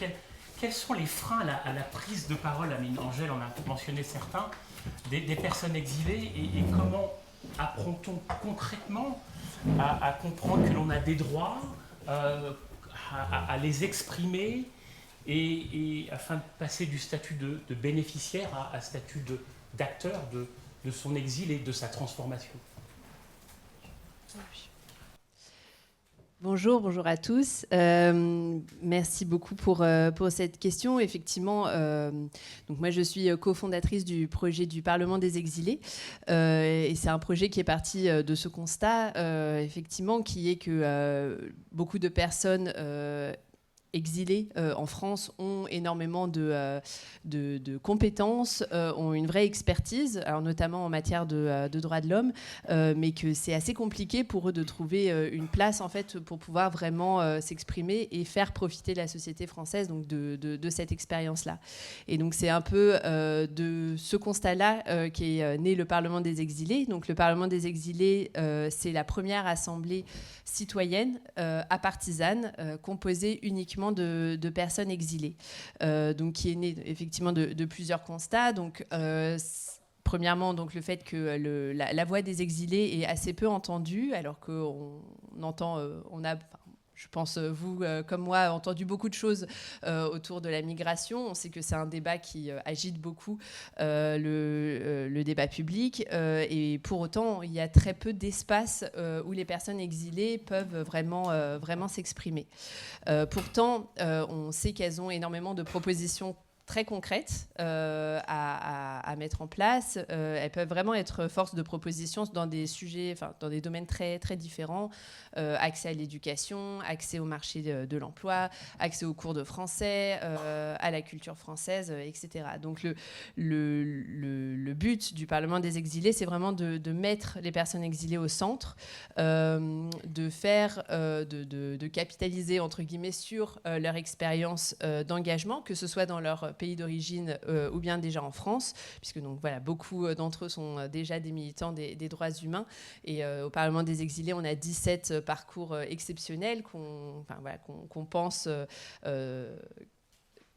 Quels sont les freins à la prise de parole? Angèle en a mentionné certains, des personnes exilées, et comment apprend-on concrètement à comprendre que l'on a des droits, à les exprimer, et afin de passer du statut de bénéficiaire à statut d'acteur de son exil et de sa transformation. Bonjour à tous. Merci beaucoup pour cette question. Effectivement, donc moi je suis cofondatrice du projet du Parlement des exilés, et c'est un projet qui est parti de ce constat, effectivement, qui est que beaucoup de personnes exilés en France ont énormément de compétences, ont une vraie expertise, alors notamment en matière de droits de l'homme, mais que c'est assez compliqué pour eux de trouver une place en fait pour pouvoir vraiment s'exprimer et faire profiter la société française donc de cette expérience-là. Et donc c'est un peu de ce constat-là qu'est né le Parlement des exilés. Donc le Parlement des exilés, c'est la première assemblée citoyenne apartisane composée uniquement de personnes exilées, donc qui est née effectivement de plusieurs constats. Donc premièrement, donc, le fait que la voix des exilés est assez peu entendue, alors qu'on entend, on a... Je pense, vous, comme moi, avez entendu beaucoup de choses autour de la migration. On sait que c'est un débat qui agite beaucoup le débat public. Et pour autant, il y a très peu d'espace où les personnes exilées peuvent vraiment s'exprimer. Pourtant, on sait qu'elles ont énormément de propositions très concrètes à mettre en place. Elles peuvent vraiment être force de proposition dans des sujets, dans des domaines très, très différents. Accès à l'éducation, accès au marché de l'emploi, accès aux cours de français, à la culture française, etc. Donc le but du Parlement des exilés, c'est vraiment de mettre les personnes exilées au centre, de capitaliser, entre guillemets, sur leur expérience d'engagement, que ce soit dans leur pays d'origine ou bien déjà en France, puisque donc, voilà, beaucoup d'entre eux sont déjà des militants des droits humains. Et au Parlement des exilés, on a 17 parcours exceptionnels qu'on pense...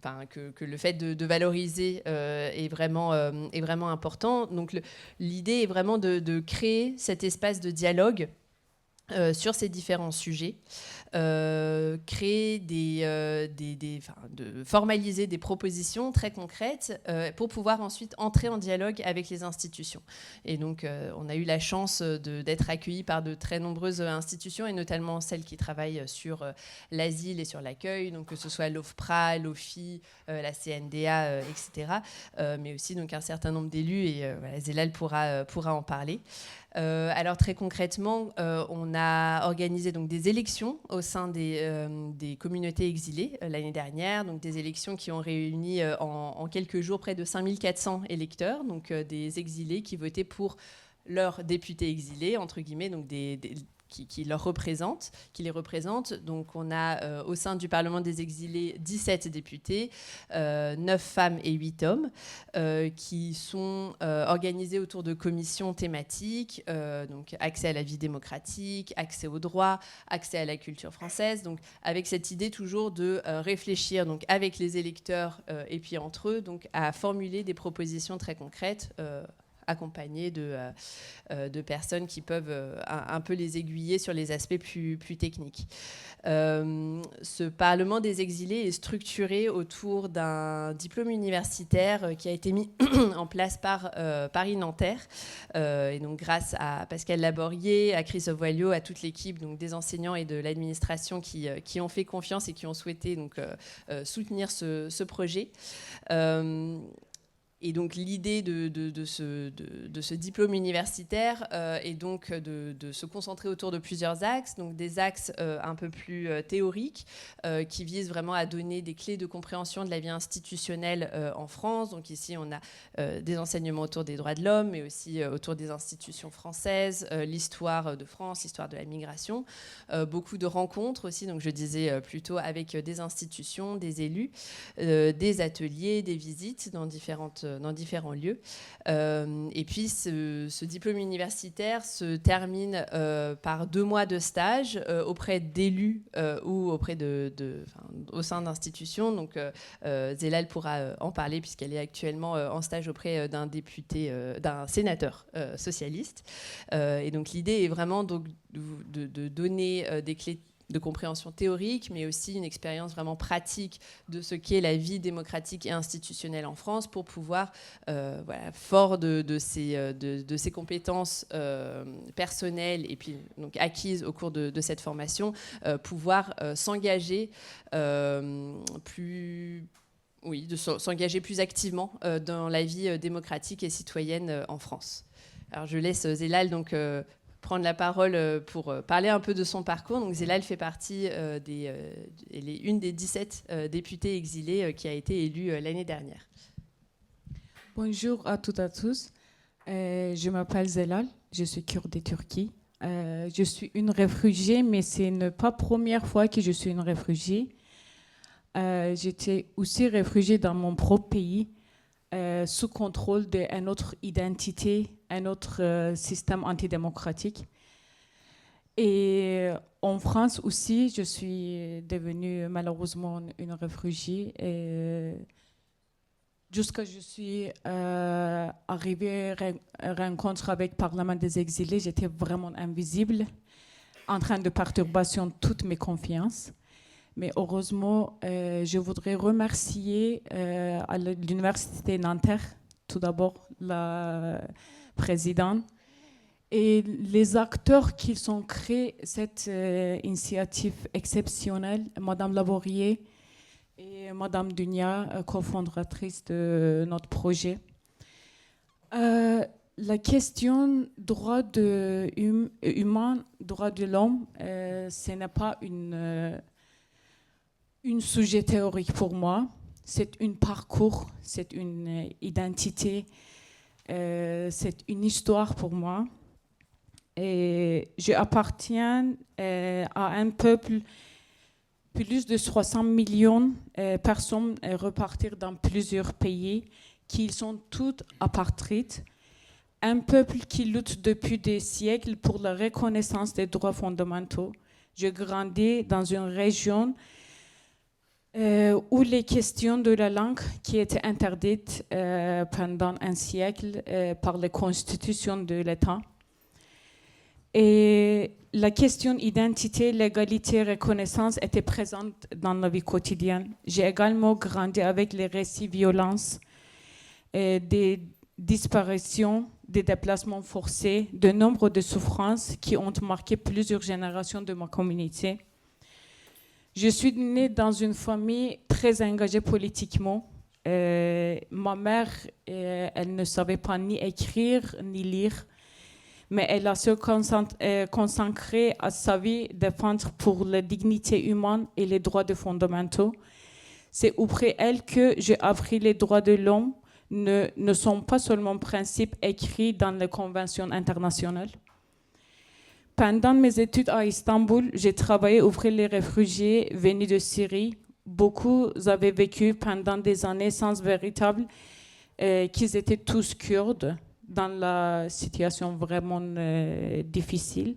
que le fait de valoriser est vraiment important. Donc l'idée est vraiment de créer cet espace de dialogue sur ces différents sujets, créer de formaliser des propositions très concrètes pour pouvoir ensuite entrer en dialogue avec les institutions. Et donc, on a eu la chance d'être accueillis par de très nombreuses institutions, et notamment celles qui travaillent sur l'asile et sur l'accueil, donc que ce soit l'OFPRA, l'OFI, la CNDA, etc., mais aussi donc, un certain nombre d'élus, et voilà, Zélal pourra en parler. Alors très concrètement, on a organisé donc des élections au sein des communautés exilées l'année dernière, donc des élections qui ont réuni en quelques jours près de 5400 électeurs, donc des exilés qui votaient pour leurs députés exilés, entre guillemets, donc qui les représentent. Donc on a au sein du Parlement des exilés 17 députés, 9 femmes et 8 hommes, qui sont organisés autour de commissions thématiques, donc accès à la vie démocratique, accès aux droits, accès à la culture française, donc avec cette idée toujours de réfléchir donc, avec les électeurs et puis entre eux, donc, à formuler des propositions très concrètes accompagnés de personnes qui peuvent un peu les aiguiller sur les aspects plus techniques. Ce Parlement des exilés est structuré autour d'un diplôme universitaire qui a été mis en place par Paris-Nanterre, et donc grâce à Pascal Laborier, à Christophe Voillot, à toute l'équipe donc, des enseignants et de l'administration qui ont fait confiance et qui ont souhaité donc, soutenir ce projet. Et donc l'idée de ce diplôme universitaire est donc de se concentrer autour de plusieurs axes, donc des axes un peu plus théoriques qui visent vraiment à donner des clés de compréhension de la vie institutionnelle en France. Donc ici on a des enseignements autour des droits de l'homme, mais aussi autour des institutions françaises, l'histoire de France, l'histoire de la migration, beaucoup de rencontres aussi, donc je disais plutôt avec des institutions, des élus, des ateliers, des visites dans différents lieux. Et puis, ce diplôme universitaire se termine par 2 mois de stage auprès d'élus ou au sein d'institutions. Donc, Zélal pourra en parler puisqu'elle est actuellement en stage auprès d'un sénateur socialiste. Et donc, l'idée est vraiment donc, de donner des clés de compréhension théorique, mais aussi une expérience vraiment pratique de ce qu'est la vie démocratique et institutionnelle en France pour pouvoir, fort de ces compétences personnelles et puis donc, acquises au cours de cette formation, pouvoir s'engager s'engager plus activement dans la vie démocratique et citoyenne en France. Alors je laisse Zélal donc prendre la parole pour parler un peu de son parcours. Donc Zélal fait partie elle est une des 17 députées exilées qui a été élue l'année dernière. Bonjour à toutes et à tous. Je m'appelle Zélal, je suis kurde de Turquie. Je suis une réfugiée, mais c'est pas la première fois que je suis une réfugiée. J'étais aussi réfugiée dans mon propre pays, sous contrôle d'une autre identité, un autre système antidémocratique. Et en France aussi, je suis devenue malheureusement une réfugiée. Et jusqu'à je suis arrivée à rencontre avec le Parlement des exilés, j'étais vraiment invisible, en train de perturbation toutes mes confiances. Mais heureusement, je voudrais remercier à l'Université Nanterre, tout d'abord la présidente, et les acteurs qui ont créé cette initiative exceptionnelle, Madame Laborier et Madame Dunia, cofondatrice de notre projet. La question droit humain, droit de l'homme, ce n'est pas une sujet théorique pour moi. C'est un parcours, c'est une identité, c'est une histoire pour moi. Et j'appartiens à un peuple, plus de 60 millions de personnes reparties dans plusieurs pays, qui sont toutes apatrides. Un peuple qui lutte depuis des siècles pour la reconnaissance des droits fondamentaux. Je grandis dans une région où les questions de la langue qui étaient interdites pendant un siècle par les constitutions de l'État. Et la question identité, légalité, reconnaissance était présente dans la vie quotidienne. J'ai également grandi avec les récits de violences, des disparitions, des déplacements forcés, de nombre de souffrances qui ont marqué plusieurs générations de ma communauté. Je suis née dans une famille très engagée politiquement. Ma mère, elle ne savait pas ni écrire ni lire, mais elle a se consacré à sa vie défendre pour la dignité humaine et les droits fondamentaux. C'est auprès d'elle que j'ai appris les droits de l'homme ne sont pas seulement principes écrits dans les conventions internationales. Pendant mes études à Istanbul, j'ai travaillé auprès des réfugiés venus de Syrie. Beaucoup avaient vécu pendant des années sans véritable qu'ils étaient tous kurdes dans la situation vraiment difficile.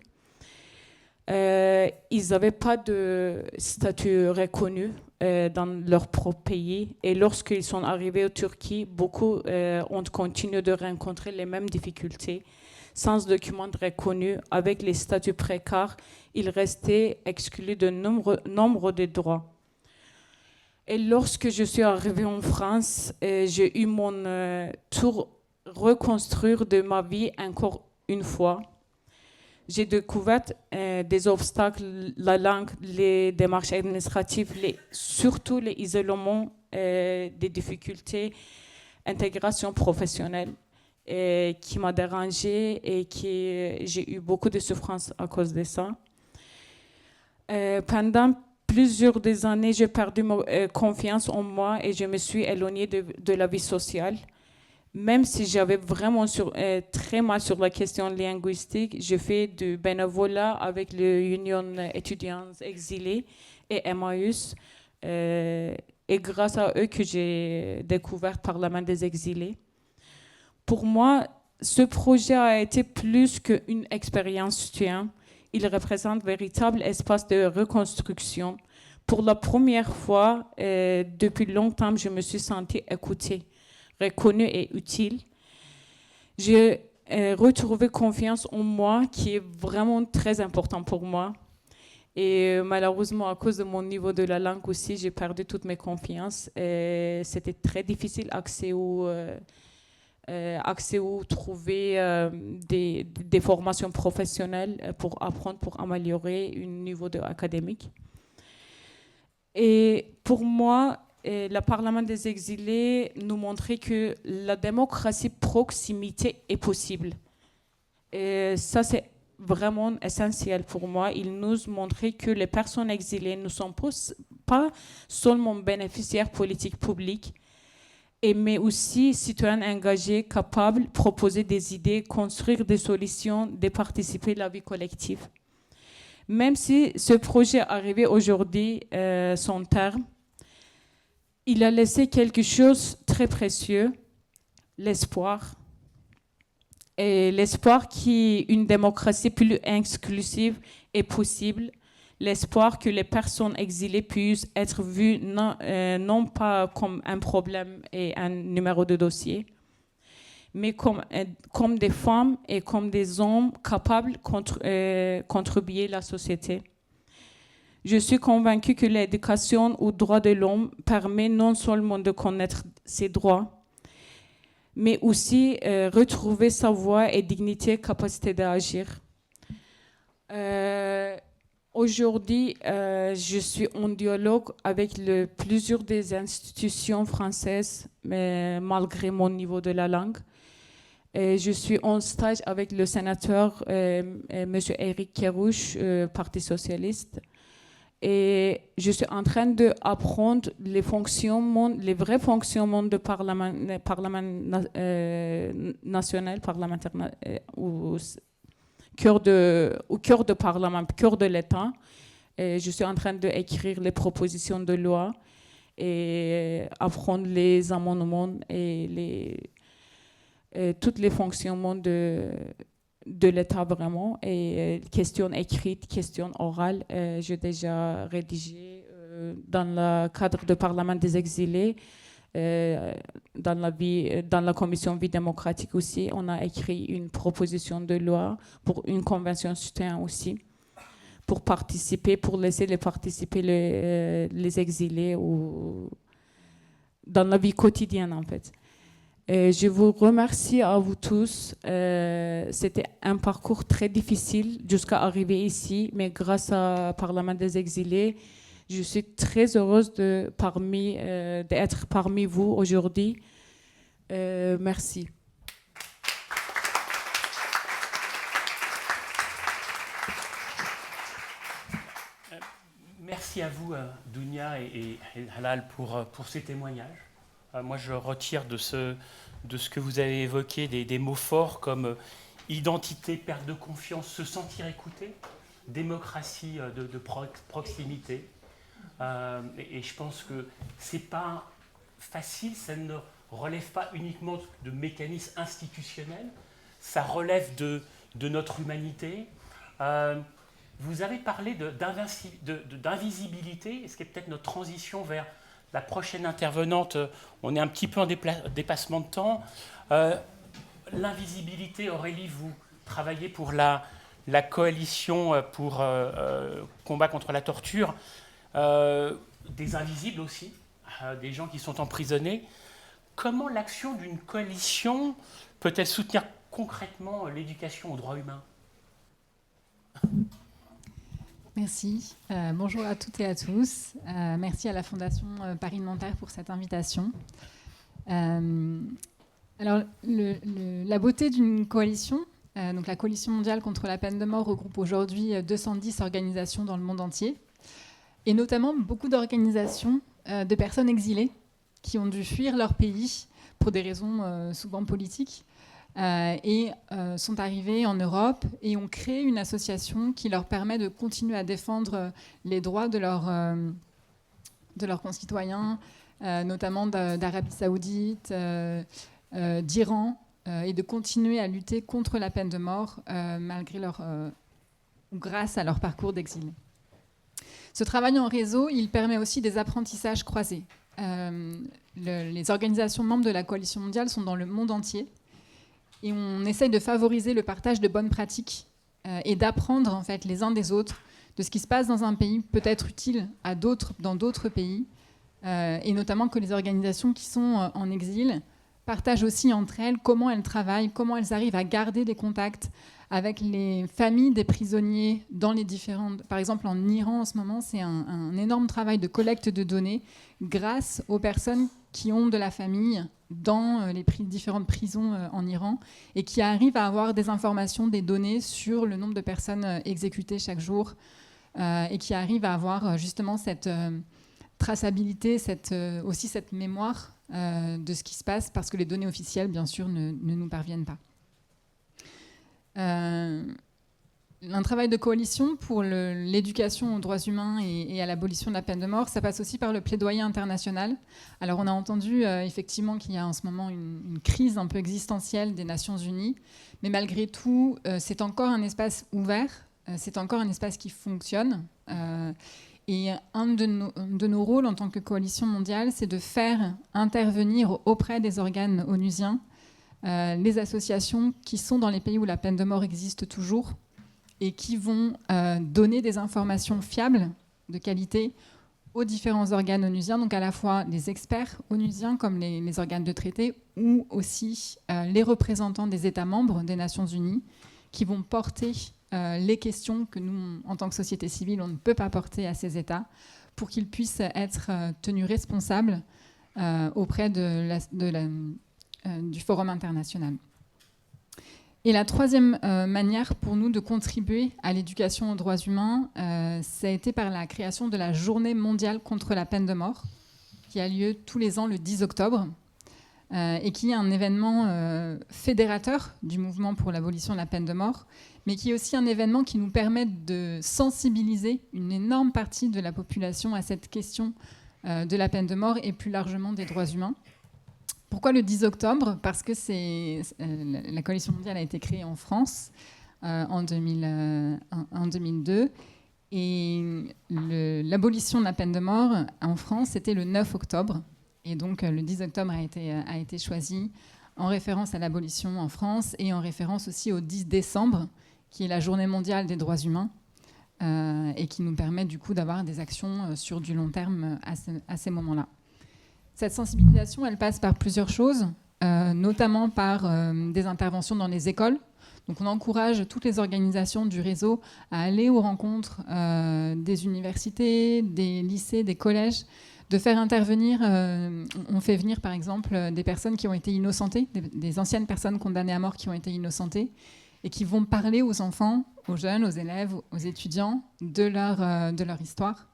Ils n'avaient pas de statut reconnu dans leur propre pays. Et lorsqu'ils sont arrivés en Turquie, beaucoup ont continué de rencontrer les mêmes difficultés. Sans documents reconnus, avec les statuts précaires, ils restaient exclus de nombre de droits. Et lorsque je suis arrivée en France, j'ai eu mon tour reconstruire de ma vie encore une fois. J'ai découvert des obstacles, la langue, les démarches administratives, surtout les isolements, des difficultés, intégration professionnelle qui m'a dérangée et j'ai eu beaucoup de souffrance à cause de ça. Pendant plusieurs années, j'ai perdu ma confiance en moi et je me suis éloignée de la vie sociale. Même si j'avais vraiment très mal sur la question linguistique, j'ai fait du bénévolat avec l'Union étudiants exilés et Emmaüs. Et grâce à eux que j'ai découvert le Parlement des exilés. Pour moi, ce projet a été plus qu'une expérience citoyenne. Il représente un véritable espace de reconstruction. Pour la première fois, depuis longtemps, je me suis sentie écoutée, reconnue et utile. J'ai retrouvé confiance en moi, qui est vraiment très important pour moi. Et malheureusement, à cause de mon niveau de la langue aussi, j'ai perdu toute mes confiances. C'était très difficile d'accéder ou trouver des formations professionnelles pour apprendre, pour améliorer un niveau académique. Et pour moi, le Parlement des exilés nous montrait que la démocratie proximité est possible. Et ça, c'est vraiment essentiel pour moi. Il nous montrait que les personnes exilées ne sont pas seulement bénéficiaires politiques publiques, mais aussi citoyens engagés, capables de proposer des idées, construire des solutions, de participer à la vie collective. Même si ce projet arrivé aujourd'hui son terme, il a laissé quelque chose de très précieux, l'espoir. Et l'espoir qu'une démocratie plus inclusive est possible, l'espoir que les personnes exilées puissent être vues non pas comme un problème et un numéro de dossier, mais comme des femmes et comme des hommes capables de contribuer à la société. Je suis convaincue que l'éducation aux droits de l'homme permet non seulement de connaître ses droits, mais aussi retrouver sa voix et dignité, capacité d'agir. Aujourd'hui, je suis en dialogue avec plusieurs des institutions françaises, mais malgré mon niveau de la langue. Et je suis en stage avec le sénateur M. Éric Kerrouche, Parti socialiste. Et je suis en train d'apprendre les vrais fonctionnements du Parlement national, parlementaire, au cœur de Parlement, cœur de l'État. Et je suis en train d'écrire les propositions de loi et apprendre les amendements et tous les fonctionnements de l'État vraiment. Et questions écrites, questions orales, j'ai déjà rédigé dans le cadre du Parlement des exilés. Dans la commission vie démocratique aussi, on a écrit une proposition de loi pour une convention citoyenne aussi, pour laisser les exilés dans la vie quotidienne en fait. Je vous remercie à vous tous. C'était un parcours très difficile jusqu'à arriver ici, mais grâce au Parlement des exilés, je suis très heureuse d'être parmi vous aujourd'hui. Merci. Merci à vous, Dounia et Halal, pour ces témoignages. Moi, je retire de ce que vous avez évoqué des mots forts comme identité, perte de confiance, se sentir écouté, démocratie de proximité. Et je pense que ce n'est pas facile, ça ne relève pas uniquement de mécanismes institutionnels, ça relève de notre humanité. Vous avez parlé d'invisibilité, ce qui est peut-être notre transition vers la prochaine intervenante. On est un petit peu en dépassement de temps. L'invisibilité, Aurélie, vous travaillez pour la coalition pour combat contre la torture. Des invisibles aussi, des gens qui sont emprisonnés. Comment l'action d'une coalition peut-elle soutenir concrètement l'éducation aux droits humains ? Merci. Bonjour à toutes et à tous. Merci à la Fondation Paris Nanterre pour cette invitation. Alors, la beauté d'une coalition, donc la Coalition mondiale contre la peine de mort regroupe aujourd'hui 210 organisations dans le monde entier, et notamment beaucoup d'organisations de personnes exilées qui ont dû fuir leur pays pour des raisons souvent politiques et sont arrivées en Europe et ont créé une association qui leur permet de continuer à défendre les droits de leurs concitoyens, notamment d'Arabie Saoudite, d'Iran, et de continuer à lutter contre la peine de mort grâce à leur parcours d'exil. Ce travail en réseau, il permet aussi des apprentissages croisés. Les organisations membres de la Coalition mondiale sont dans le monde entier et on essaye de favoriser le partage de bonnes pratiques et d'apprendre en fait les uns des autres de ce qui se passe dans un pays peut être utile dans d'autres pays, et notamment que les organisations qui sont en exil partagent aussi entre elles comment elles travaillent, comment elles arrivent à garder des contacts avec les familles des prisonniers dans les différentes... Par exemple, en Iran, en ce moment, c'est un énorme travail de collecte de données grâce aux personnes qui ont de la famille dans les différentes prisons en Iran et qui arrivent à avoir des informations, des données sur le nombre de personnes exécutées chaque jour et qui arrivent à avoir justement cette traçabilité, aussi cette mémoire de ce qui se passe parce que les données officielles, bien sûr, ne nous parviennent pas. Un travail de coalition pour l'éducation aux droits humains et à l'abolition de la peine de mort, ça passe aussi par le plaidoyer international. Alors on a entendu effectivement qu'il y a en ce moment une crise un peu existentielle des Nations Unies, mais malgré tout, c'est encore un espace ouvert c'est encore un espace qui fonctionne. Et un de nos rôles en tant que coalition mondiale, c'est de faire intervenir auprès des organes onusiens les associations qui sont dans les pays où la peine de mort existe toujours et qui vont donner des informations fiables, de qualité, aux différents organes onusiens, donc à la fois les experts onusiens comme les organes de traité ou aussi les représentants des États membres des Nations Unies qui vont porter les questions que nous, en tant que société civile, on ne peut pas porter à ces États pour qu'ils puissent être tenus responsables auprès du Forum international. Et la troisième manière pour nous de contribuer à l'éducation aux droits humains, ça a été par la création de la Journée mondiale contre la peine de mort, qui a lieu tous les ans le 10 octobre, et qui est un événement fédérateur du mouvement pour l'abolition de la peine de mort, mais qui est aussi un événement qui nous permet de sensibiliser une énorme partie de la population à cette question de la peine de mort et plus largement des droits humains. Pourquoi le 10 octobre ? Parce que la Coalition mondiale a été créée en France en 2002 et l'abolition de la peine de mort en France, c'était le 9 octobre. Et donc le 10 octobre a été choisi en référence à l'abolition en France et en référence aussi au 10 décembre, qui est la Journée mondiale des droits humains et qui nous permet du coup d'avoir des actions sur du long terme à ces moments-là. Cette sensibilisation, elle passe par plusieurs choses, notamment par des interventions dans les écoles. Donc on encourage toutes les organisations du réseau à aller aux rencontres des universités, des lycées, des collèges, de faire intervenir, on fait venir par exemple des personnes qui ont été innocentées, des anciennes personnes condamnées à mort qui ont été innocentées, et qui vont parler aux enfants, aux jeunes, aux élèves, aux étudiants de leur histoire,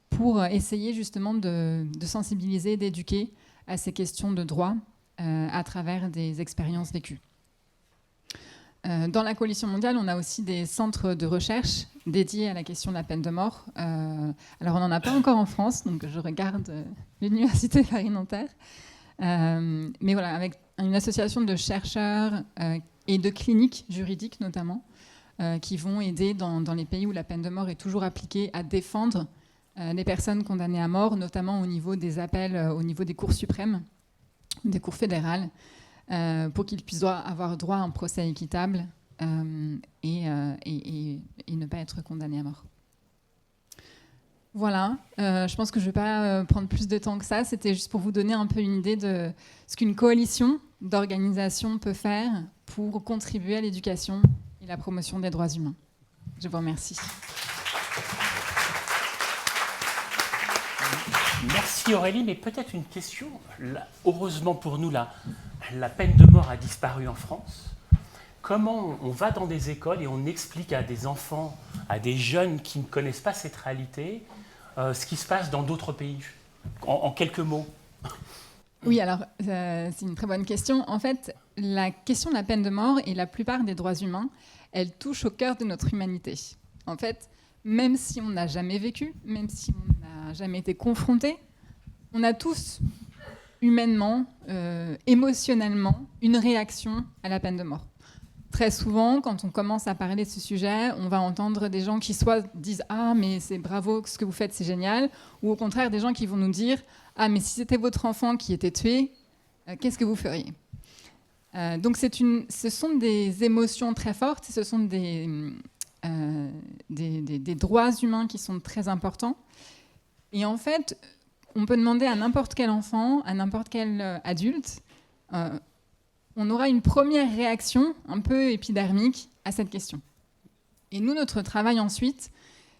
pour essayer justement de sensibiliser, d'éduquer à ces questions de droit à travers des expériences vécues. Dans la Coalition mondiale, on a aussi des centres de recherche dédiés à la question de la peine de mort. Alors, on n'en a pas encore en France, donc je regarde l'Université Paris-Nanterre. Mais voilà, avec une association de chercheurs et de cliniques juridiques notamment, qui vont aider dans les pays où la peine de mort est toujours appliquée à défendre les personnes condamnées à mort, notamment au niveau des appels, au niveau des cours suprêmes, des cours fédérales, pour qu'ils puissent avoir droit à un procès équitable et ne pas être condamnés à mort. Voilà, je pense que je ne vais pas prendre plus de temps que ça. C'était juste pour vous donner un peu une idée de ce qu'une coalition d'organisations peut faire pour contribuer à l'éducation et la promotion des droits humains. Je vous remercie. Merci Aurélie, mais peut-être une question. Heureusement pour nous, la peine de mort a disparu en France. Comment on va dans des écoles et on explique à des enfants, à des jeunes qui ne connaissent pas cette réalité, ce qui se passe dans d'autres pays, en quelques mots? Oui, alors c'est une très bonne question. En fait, la question de la peine de mort et la plupart des droits humains, elle touche au cœur de notre humanité. En fait, même si on n'a jamais vécu, même si on n'a jamais été confronté, on a tous, humainement, émotionnellement, une réaction à la peine de mort. Très souvent, quand on commence à parler de ce sujet, on va entendre des gens qui soit disent « Ah, mais c'est bravo, ce que vous faites, c'est génial », ou au contraire, des gens qui vont nous dire « Ah, mais si c'était votre enfant qui était tué, qu'est-ce que vous feriez ?» Donc ce sont des émotions très fortes, ce sont des droits humains qui sont très importants. Et en fait, on peut demander à n'importe quel enfant, à n'importe quel adulte, on aura une première réaction un peu épidermique à cette question. Et nous, notre travail ensuite,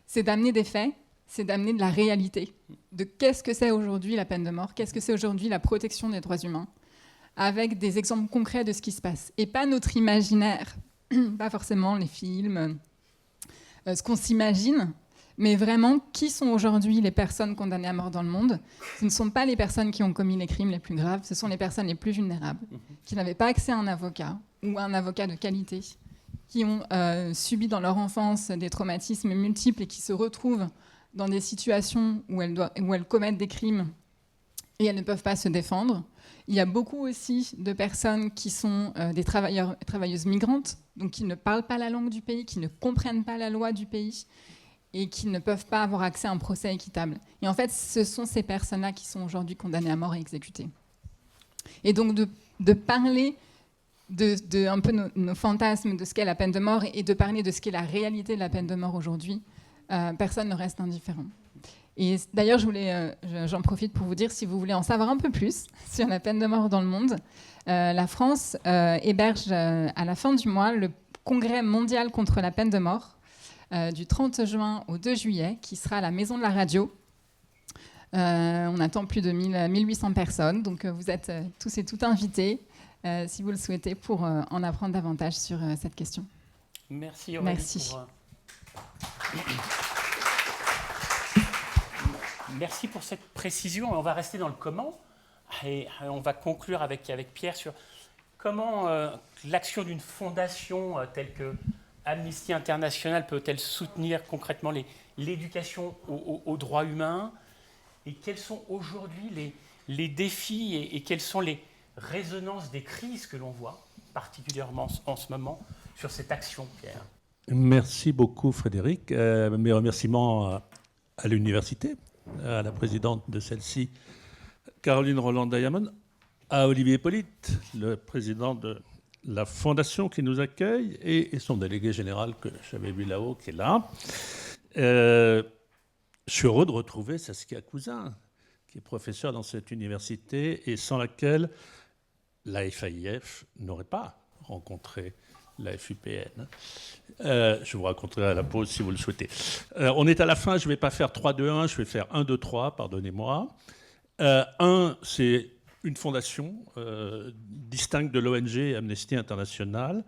c'est d'amener des faits, c'est d'amener de la réalité, de qu'est-ce que c'est aujourd'hui la peine de mort, qu'est-ce que c'est aujourd'hui la protection des droits humains, avec des exemples concrets de ce qui se passe. Et pas notre imaginaire, pas forcément les films, ce qu'on s'imagine, mais vraiment, qui sont aujourd'hui les personnes condamnées à mort dans le monde? Ce ne sont pas les personnes qui ont commis les crimes les plus graves, ce sont les personnes les plus vulnérables, qui n'avaient pas accès à un avocat, ou à un avocat de qualité, qui ont subi dans leur enfance des traumatismes multiples et qui se retrouvent dans des situations où elles commettent des crimes et elles ne peuvent pas se défendre. Il y a beaucoup aussi de personnes qui sont des travailleuses migrantes, donc qui ne parlent pas la langue du pays, qui ne comprennent pas la loi du pays et qui ne peuvent pas avoir accès à un procès équitable. Et en fait, ce sont ces personnes-là qui sont aujourd'hui condamnées à mort et exécutées. Et donc de parler de un peu nos fantasmes de ce qu'est la peine de mort et de parler de ce qu'est la réalité de la peine de mort aujourd'hui, personne ne reste indifférent. Et d'ailleurs, j'en profite pour vous dire, si vous voulez en savoir un peu plus sur la peine de mort dans le monde, la France héberge à la fin du mois le congrès mondial contre la peine de mort du 30 juin au 2 juillet, qui sera à la Maison de la Radio. On attend plus de 1800 personnes, donc vous êtes tous et toutes invités, si vous le souhaitez, pour en apprendre davantage sur cette question. Merci Aurélie. Merci. Merci pour cette précision. On va rester dans le comment et on va conclure avec Pierre sur comment l'action d'une fondation telle que Amnesty International peut-elle soutenir concrètement l'éducation aux droits humains et quels sont aujourd'hui les défis et quelles sont les résonances des crises que l'on voit, particulièrement en ce moment, sur cette action, Pierre. Merci beaucoup, Frédéric. Mes remerciements à l'université, à la présidente de celle-ci, Caroline Roland-Diamond, à Olivier Hippolyte, le président de la fondation qui nous accueille, et son délégué général que j'avais vu là-haut, qui est là. Je suis heureux de retrouver Saskia Cousin, qui est professeure dans cette université et sans laquelle la FAIF n'aurait pas rencontré la FUPN. Je vous raconterai à la pause si vous le souhaitez. On est à la fin, je ne vais pas faire 3-2-1, je vais faire 1-2-3, pardonnez-moi. 1, c'est une fondation distincte de l'ONG Amnesty International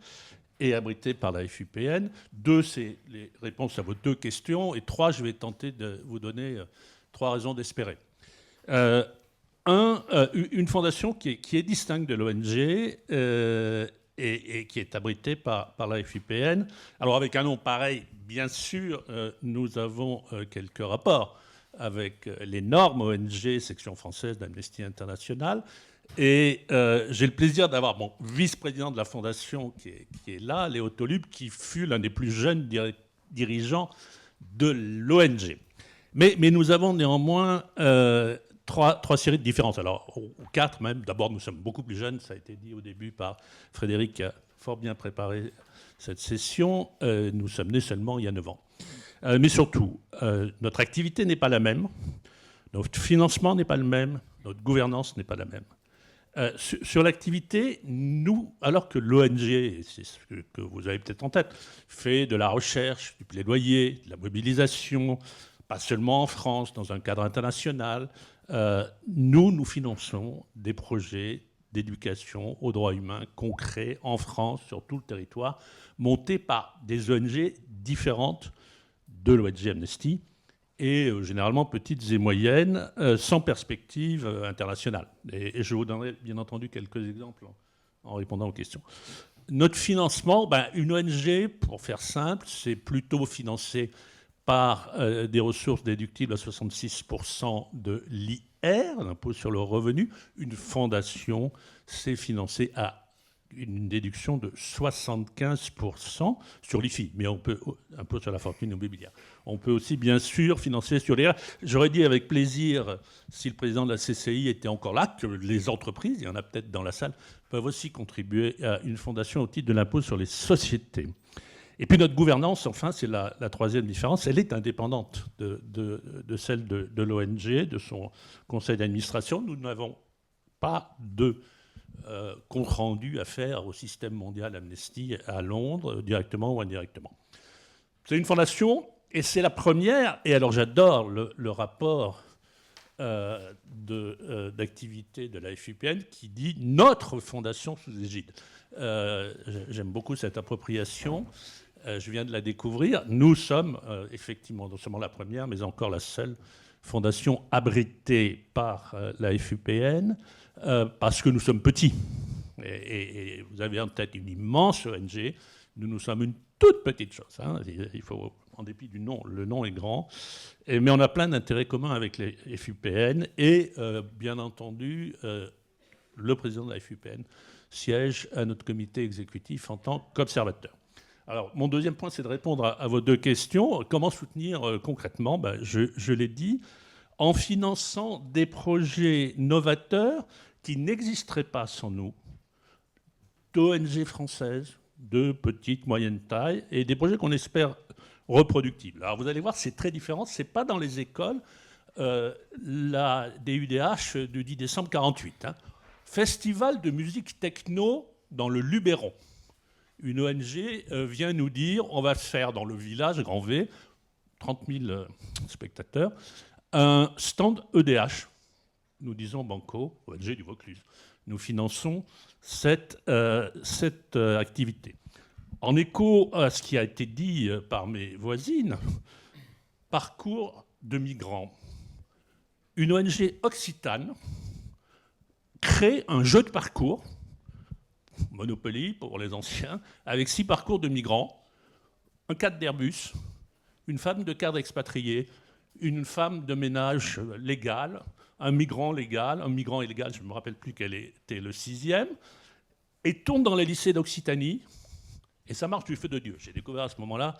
et abritée par la FUPN. 2, c'est les réponses à vos 2 questions. Et 3, je vais tenter de vous donner 3 raisons d'espérer. Une fondation qui est distincte de l'ONG et qui est abritée par la FUPN. Alors avec un nom pareil, bien sûr, nous avons quelques rapports avec les normes ONG, section française d'Amnesty International. Et j'ai le plaisir d'avoir mon vice-président de la fondation qui est là, Léo Tolub, qui fut l'un des plus jeunes dirigeants de l'ONG. Mais nous avons néanmoins trois séries de différences. Alors, ou 4 même. D'abord, nous sommes beaucoup plus jeunes. Ça a été dit au début par Frédéric, qui a fort bien préparé cette session. Nous sommes nés seulement il y a 9 ans. Mais surtout, notre activité n'est pas la même. Notre financement n'est pas le même. Notre gouvernance n'est pas la même. Sur l'activité, nous, alors que l'ONG, et c'est ce que vous avez peut-être en tête, fait de la recherche, du plaidoyer, de la mobilisation, pas seulement en France, dans un cadre international, nous finançons des projets d'éducation aux droits humains concrets en France, sur tout le territoire, montés par des ONG différentes de l'ONG Amnesty, et généralement petites et moyennes, sans perspective internationale. Et je vous donnerai bien entendu quelques exemples en répondant aux questions. Notre financement, une ONG, pour faire simple, c'est plutôt financé par des ressources déductibles à 66% de l'IR, l'impôt sur le revenu. Une fondation, c'est financé à une déduction de 75% sur l'IFI, mais on peut, impôt sur la fortune immobilière. On peut aussi, bien sûr, financer sur l'IR. J'aurais dit avec plaisir, si le président de la CCI était encore là, que les entreprises, il y en a peut-être dans la salle, peuvent aussi contribuer à une fondation au titre de l'impôt sur les sociétés. Et puis notre gouvernance, enfin, c'est la troisième différence, elle est indépendante de celle de l'ONG, de son conseil d'administration. Nous n'avons pas de compte rendu à faire au système mondial Amnesty à Londres, directement ou indirectement. C'est une fondation, et c'est la première, et alors j'adore le rapport d'activité de la FUPN qui dit « notre fondation sous égide ». J'aime beaucoup cette appropriation. Je viens de la découvrir. Nous sommes effectivement non seulement la première, mais encore la seule fondation abritée par la FUPN, parce que nous sommes petits. Et vous avez en tête une immense ONG. Nous sommes une toute petite chose. Hein. Il faut en dépit du nom. Le nom est grand. Mais on a plein d'intérêts communs avec les FUPN. Et bien entendu, le président de la FUPN siège à notre comité exécutif en tant qu'observateur. Alors, mon deuxième point, c'est de répondre à vos deux questions. Comment soutenir concrètement ? Je l'ai dit, en finançant des projets novateurs qui n'existeraient pas sans nous, d'ONG françaises, de petite, moyenne taille, et des projets qu'on espère reproductibles. Alors, vous allez voir, c'est très différent. Ce n'est pas dans les écoles. La DUDH du 10 décembre 1948. Festival de musique techno dans le Luberon. Une ONG vient nous dire, on va faire dans le village, Grand V, 30 000 spectateurs, un stand EDH. Nous disons Banco, ONG du Vaucluse. Nous finançons cette activité. En écho à ce qui a été dit par mes voisines, parcours de migrants. Une ONG occitane crée un jeu de parcours, Monopoly pour les anciens, avec 6 parcours de migrants, un cadre d'Airbus, une femme de cadre expatrié, une femme de ménage légale, un migrant légal, un migrant illégal, je ne me rappelle plus quel était le 6e, et tourne dans les lycées d'Occitanie, et ça marche du feu de Dieu. J'ai découvert à ce moment-là,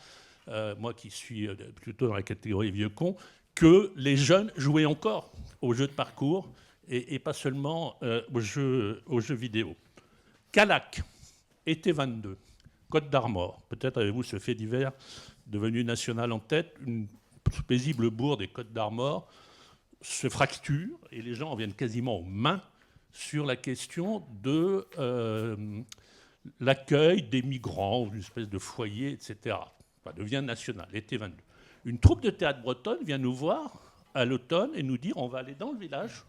moi qui suis plutôt dans la catégorie vieux con, que les jeunes jouaient encore aux jeux de parcours et pas seulement aux jeux vidéo. Calac, été 22, Côte d'Armor. Peut-être avez-vous ce fait divers devenu national en tête. Une paisible bourg des Côtes d'Armor se fracture et les gens en viennent quasiment aux mains sur la question de l'accueil des migrants, une espèce de foyer, etc. Ça devient national, été 22. Une troupe de théâtre bretonne vient nous voir à l'automne et nous dire on va aller dans le village,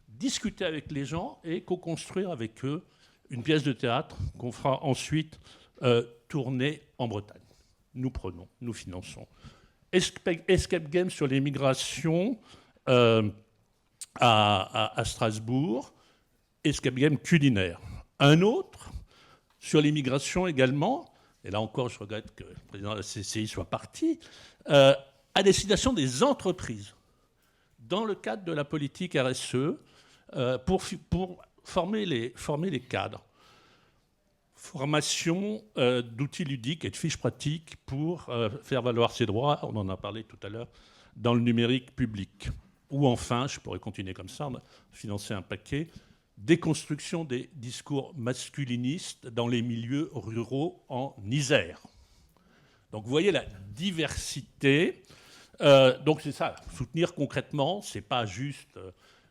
discuter avec les gens et co-construire avec eux une pièce de théâtre qu'on fera ensuite tourner en Bretagne. Nous prenons, nous finançons. Escape Game sur les migrations à Strasbourg, Escape Game culinaire. Un autre sur l'immigration également, et là encore je regrette que le président de la CCI soit parti, à destination des entreprises, dans le cadre de la politique RSE, pour former les cadres. Formation d'outils ludiques et de fiches pratiques pour faire valoir ses droits, on en a parlé tout à l'heure, dans le numérique public. Ou enfin, je pourrais continuer comme ça, on a financé un paquet, déconstruction des discours masculinistes dans les milieux ruraux en Isère. Donc vous voyez la diversité. Donc c'est ça, soutenir concrètement, c'est pas juste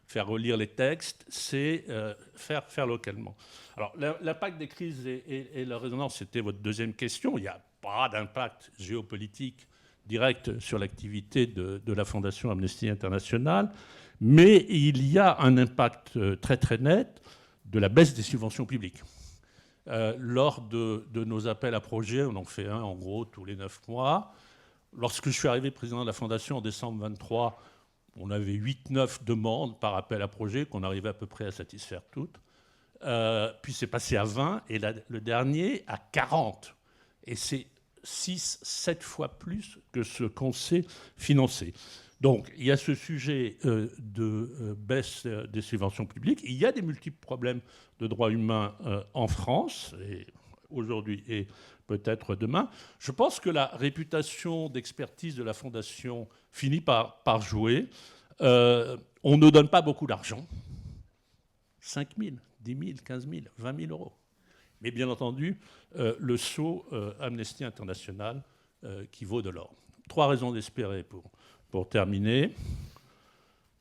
faire relire les textes, c'est faire localement. Alors l'impact des crises et leur résonance, c'était votre deuxième question. Il n'y a pas d'impact géopolitique direct sur l'activité de la Fondation Amnesty International, mais il y a un impact très très net de la baisse des subventions publiques. Lors de nos appels à projets, on en fait un en gros tous les 9 mois. Lorsque je suis arrivé président de la Fondation en décembre 23, on avait 8-9 demandes par appel à projet qu'on arrivait à peu près à satisfaire toutes. Puis c'est passé à 20 et le dernier à 40. Et c'est 6-7 fois plus que ce qu'on sait financer. Donc il y a ce sujet de baisse des subventions publiques. Il y a des multiples problèmes de droits humains en France, et aujourd'hui et peut-être demain. Je pense que la réputation d'expertise de la Fondation finit par jouer. On ne donne pas beaucoup d'argent. 5 000, 10 000, 15 000, 20 000 euros. Mais bien entendu, le sceau Amnesty International qui vaut de l'or. 3 raisons d'espérer pour terminer.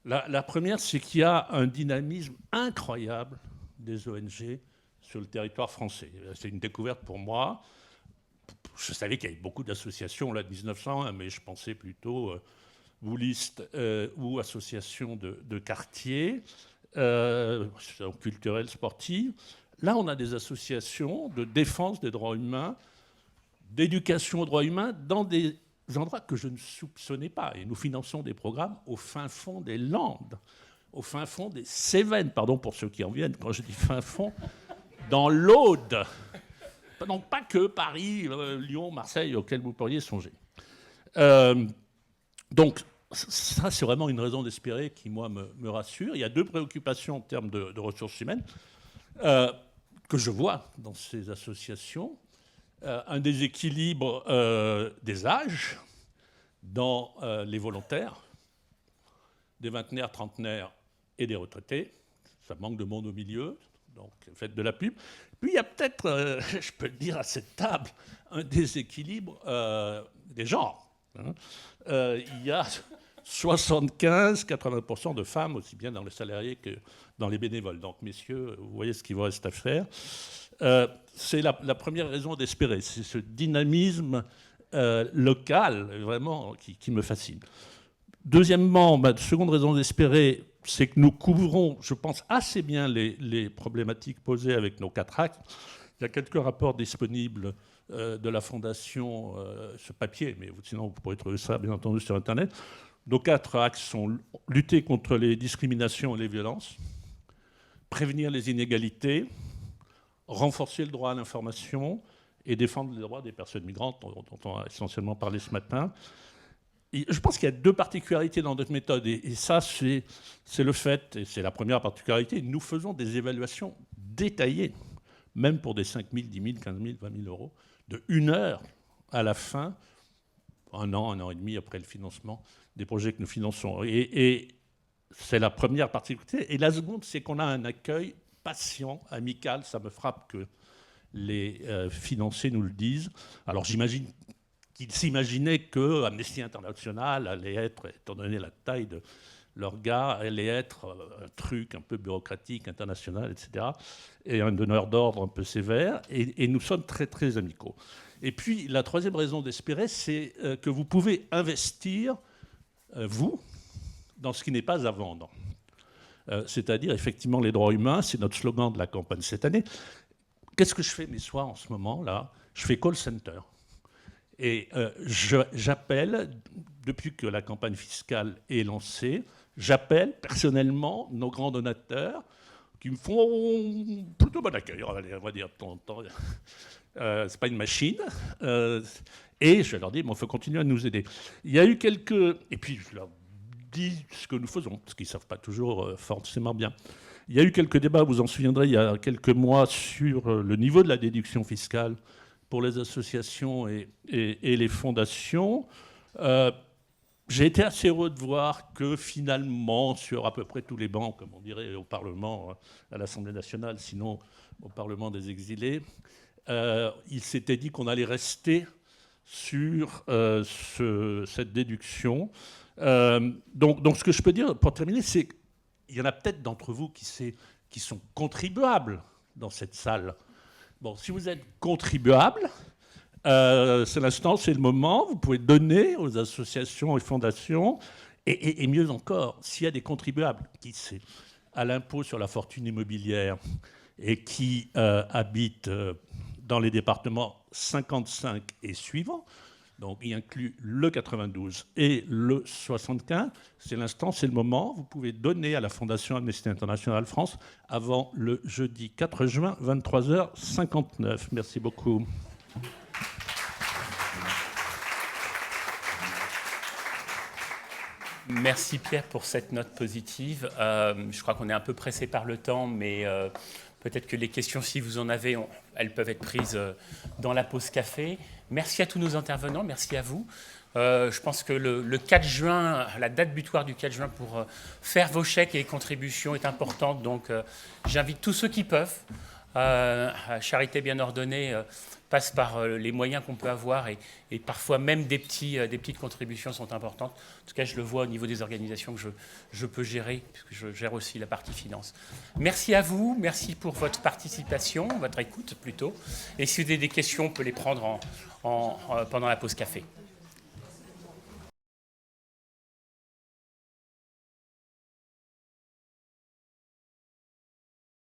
La première, c'est qu'il y a un dynamisme incroyable des ONG sur le territoire français. C'est une découverte pour moi. Je savais qu'il y avait beaucoup d'associations là de 1901, mais je pensais plutôt boulistes ou associations de quartier, culturelles, sportives. Là, on a des associations de défense des droits humains, d'éducation aux droits humains dans des endroits que je ne soupçonnais pas. Et nous finançons des programmes au fin fond des Landes, au fin fond des Cévennes, pardon pour ceux qui en viennent, quand je dis fin fond, dans l'Aude. Donc pas que Paris, Lyon, Marseille, auxquels vous pourriez songer. Donc, ça, c'est vraiment une raison d'espérer qui, moi, me rassure. Il y a 2 préoccupations en termes de ressources humaines que je vois dans ces associations. Un déséquilibre des âges dans les volontaires, des vingtenaires, trentenaires et des retraités. Ça manque de monde au milieu, donc faites de la pub. Puis il y a peut-être, je peux le dire à cette table, un déséquilibre des genres. Il y a 75-80% de femmes, aussi bien dans les salariés que dans les bénévoles. Donc, messieurs, vous voyez ce qu'il vous reste à faire. C'est la première raison d'espérer. C'est ce dynamisme local, vraiment, qui me fascine. Deuxièmement, seconde raison d'espérer, c'est que nous couvrons, je pense, assez bien les problématiques posées avec nos 4 axes. Il y a quelques rapports disponibles de la Fondation, ce papier, mais sinon vous pourrez trouver ça, bien entendu, sur Internet. Nos 4 axes sont lutter contre les discriminations et les violences, prévenir les inégalités, renforcer le droit à l'information et défendre les droits des personnes migrantes, dont on a essentiellement parlé ce matin. Et je pense qu'il y a 2 particularités dans notre méthode, et ça, c'est le fait, et c'est la première particularité, nous faisons des évaluations détaillées, même pour des 5 000, 10 000, 15 000, 20 000 euros, de 1 heure à la fin, 1 an et demi après le financement des projets que nous finançons. Et c'est la première particularité. Et la seconde, c'est qu'on a un accueil patient, amical. Ça me frappe que les financiers nous le disent. Alors j'imagine qu'ils s'imaginaient que Amnesty International allait être, étant donné la taille de leur gars, allait être un truc un peu bureaucratique, international, etc., et un donneur d'ordre un peu sévère. Et nous sommes très, très amicaux. Et puis, la troisième raison d'espérer, c'est que vous pouvez investir, vous, dans ce qui n'est pas à vendre. C'est-à-dire, effectivement, les droits humains, c'est notre slogan de la campagne cette année. Qu'est-ce que je fais mes soirs en ce moment, là ? Je fais call center. Et j'appelle, depuis que la campagne fiscale est lancée, j'appelle personnellement nos grands donateurs qui me font plutôt bon accueil, on va dire de temps en temps. C'est pas une machine. Et je leur dis, il faut continuer à nous aider. Il y a eu quelques... Et puis, je leur dis ce que nous faisons, parce qu'ils ne savent pas toujours forcément bien. Il y a eu quelques débats, vous en souviendrez, il y a quelques mois, sur le niveau de la déduction fiscale pour les associations et les fondations. J'ai été assez heureux de voir que finalement, sur à peu près tous les bancs, comme on dirait au Parlement, à l'Assemblée nationale, sinon au Parlement des exilés, il s'était dit qu'on allait rester sur cette déduction. Donc ce que je peux dire, pour terminer, c'est qu'il y en a peut-être d'entre vous qui sont contribuables dans cette salle. Bon, si vous êtes contribuable, c'est l'instant, c'est le moment. Vous pouvez donner aux associations et fondations. Et mieux encore, s'il y a des contribuables qui c'est à l'impôt sur la fortune immobilière et qui habitent dans les départements 55 et suivants, donc il inclut le 92 et le 75, c'est l'instant, c'est le moment. Vous pouvez donner à la Fondation Amnesty International France avant le jeudi 4 juin, 23h59. Merci beaucoup. Merci Pierre pour cette note positive. Je crois qu'on est un peu pressé par le temps, mais peut-être que les questions, si vous en avez, elles peuvent être prises dans la pause café. Merci à tous nos intervenants, merci à vous. Je pense que le 4 juin, la date butoir du 4 juin pour faire vos chèques et contributions est importante. Donc j'invite tous ceux qui peuvent. Charité bien ordonnée passe par les moyens qu'on peut avoir et parfois même des petites contributions sont importantes. En tout cas, je le vois au niveau des organisations que je peux gérer, puisque je gère aussi la partie finance. Merci à vous, merci pour votre participation, votre écoute plutôt. Et si vous avez des questions, on peut les prendre pendant la pause café.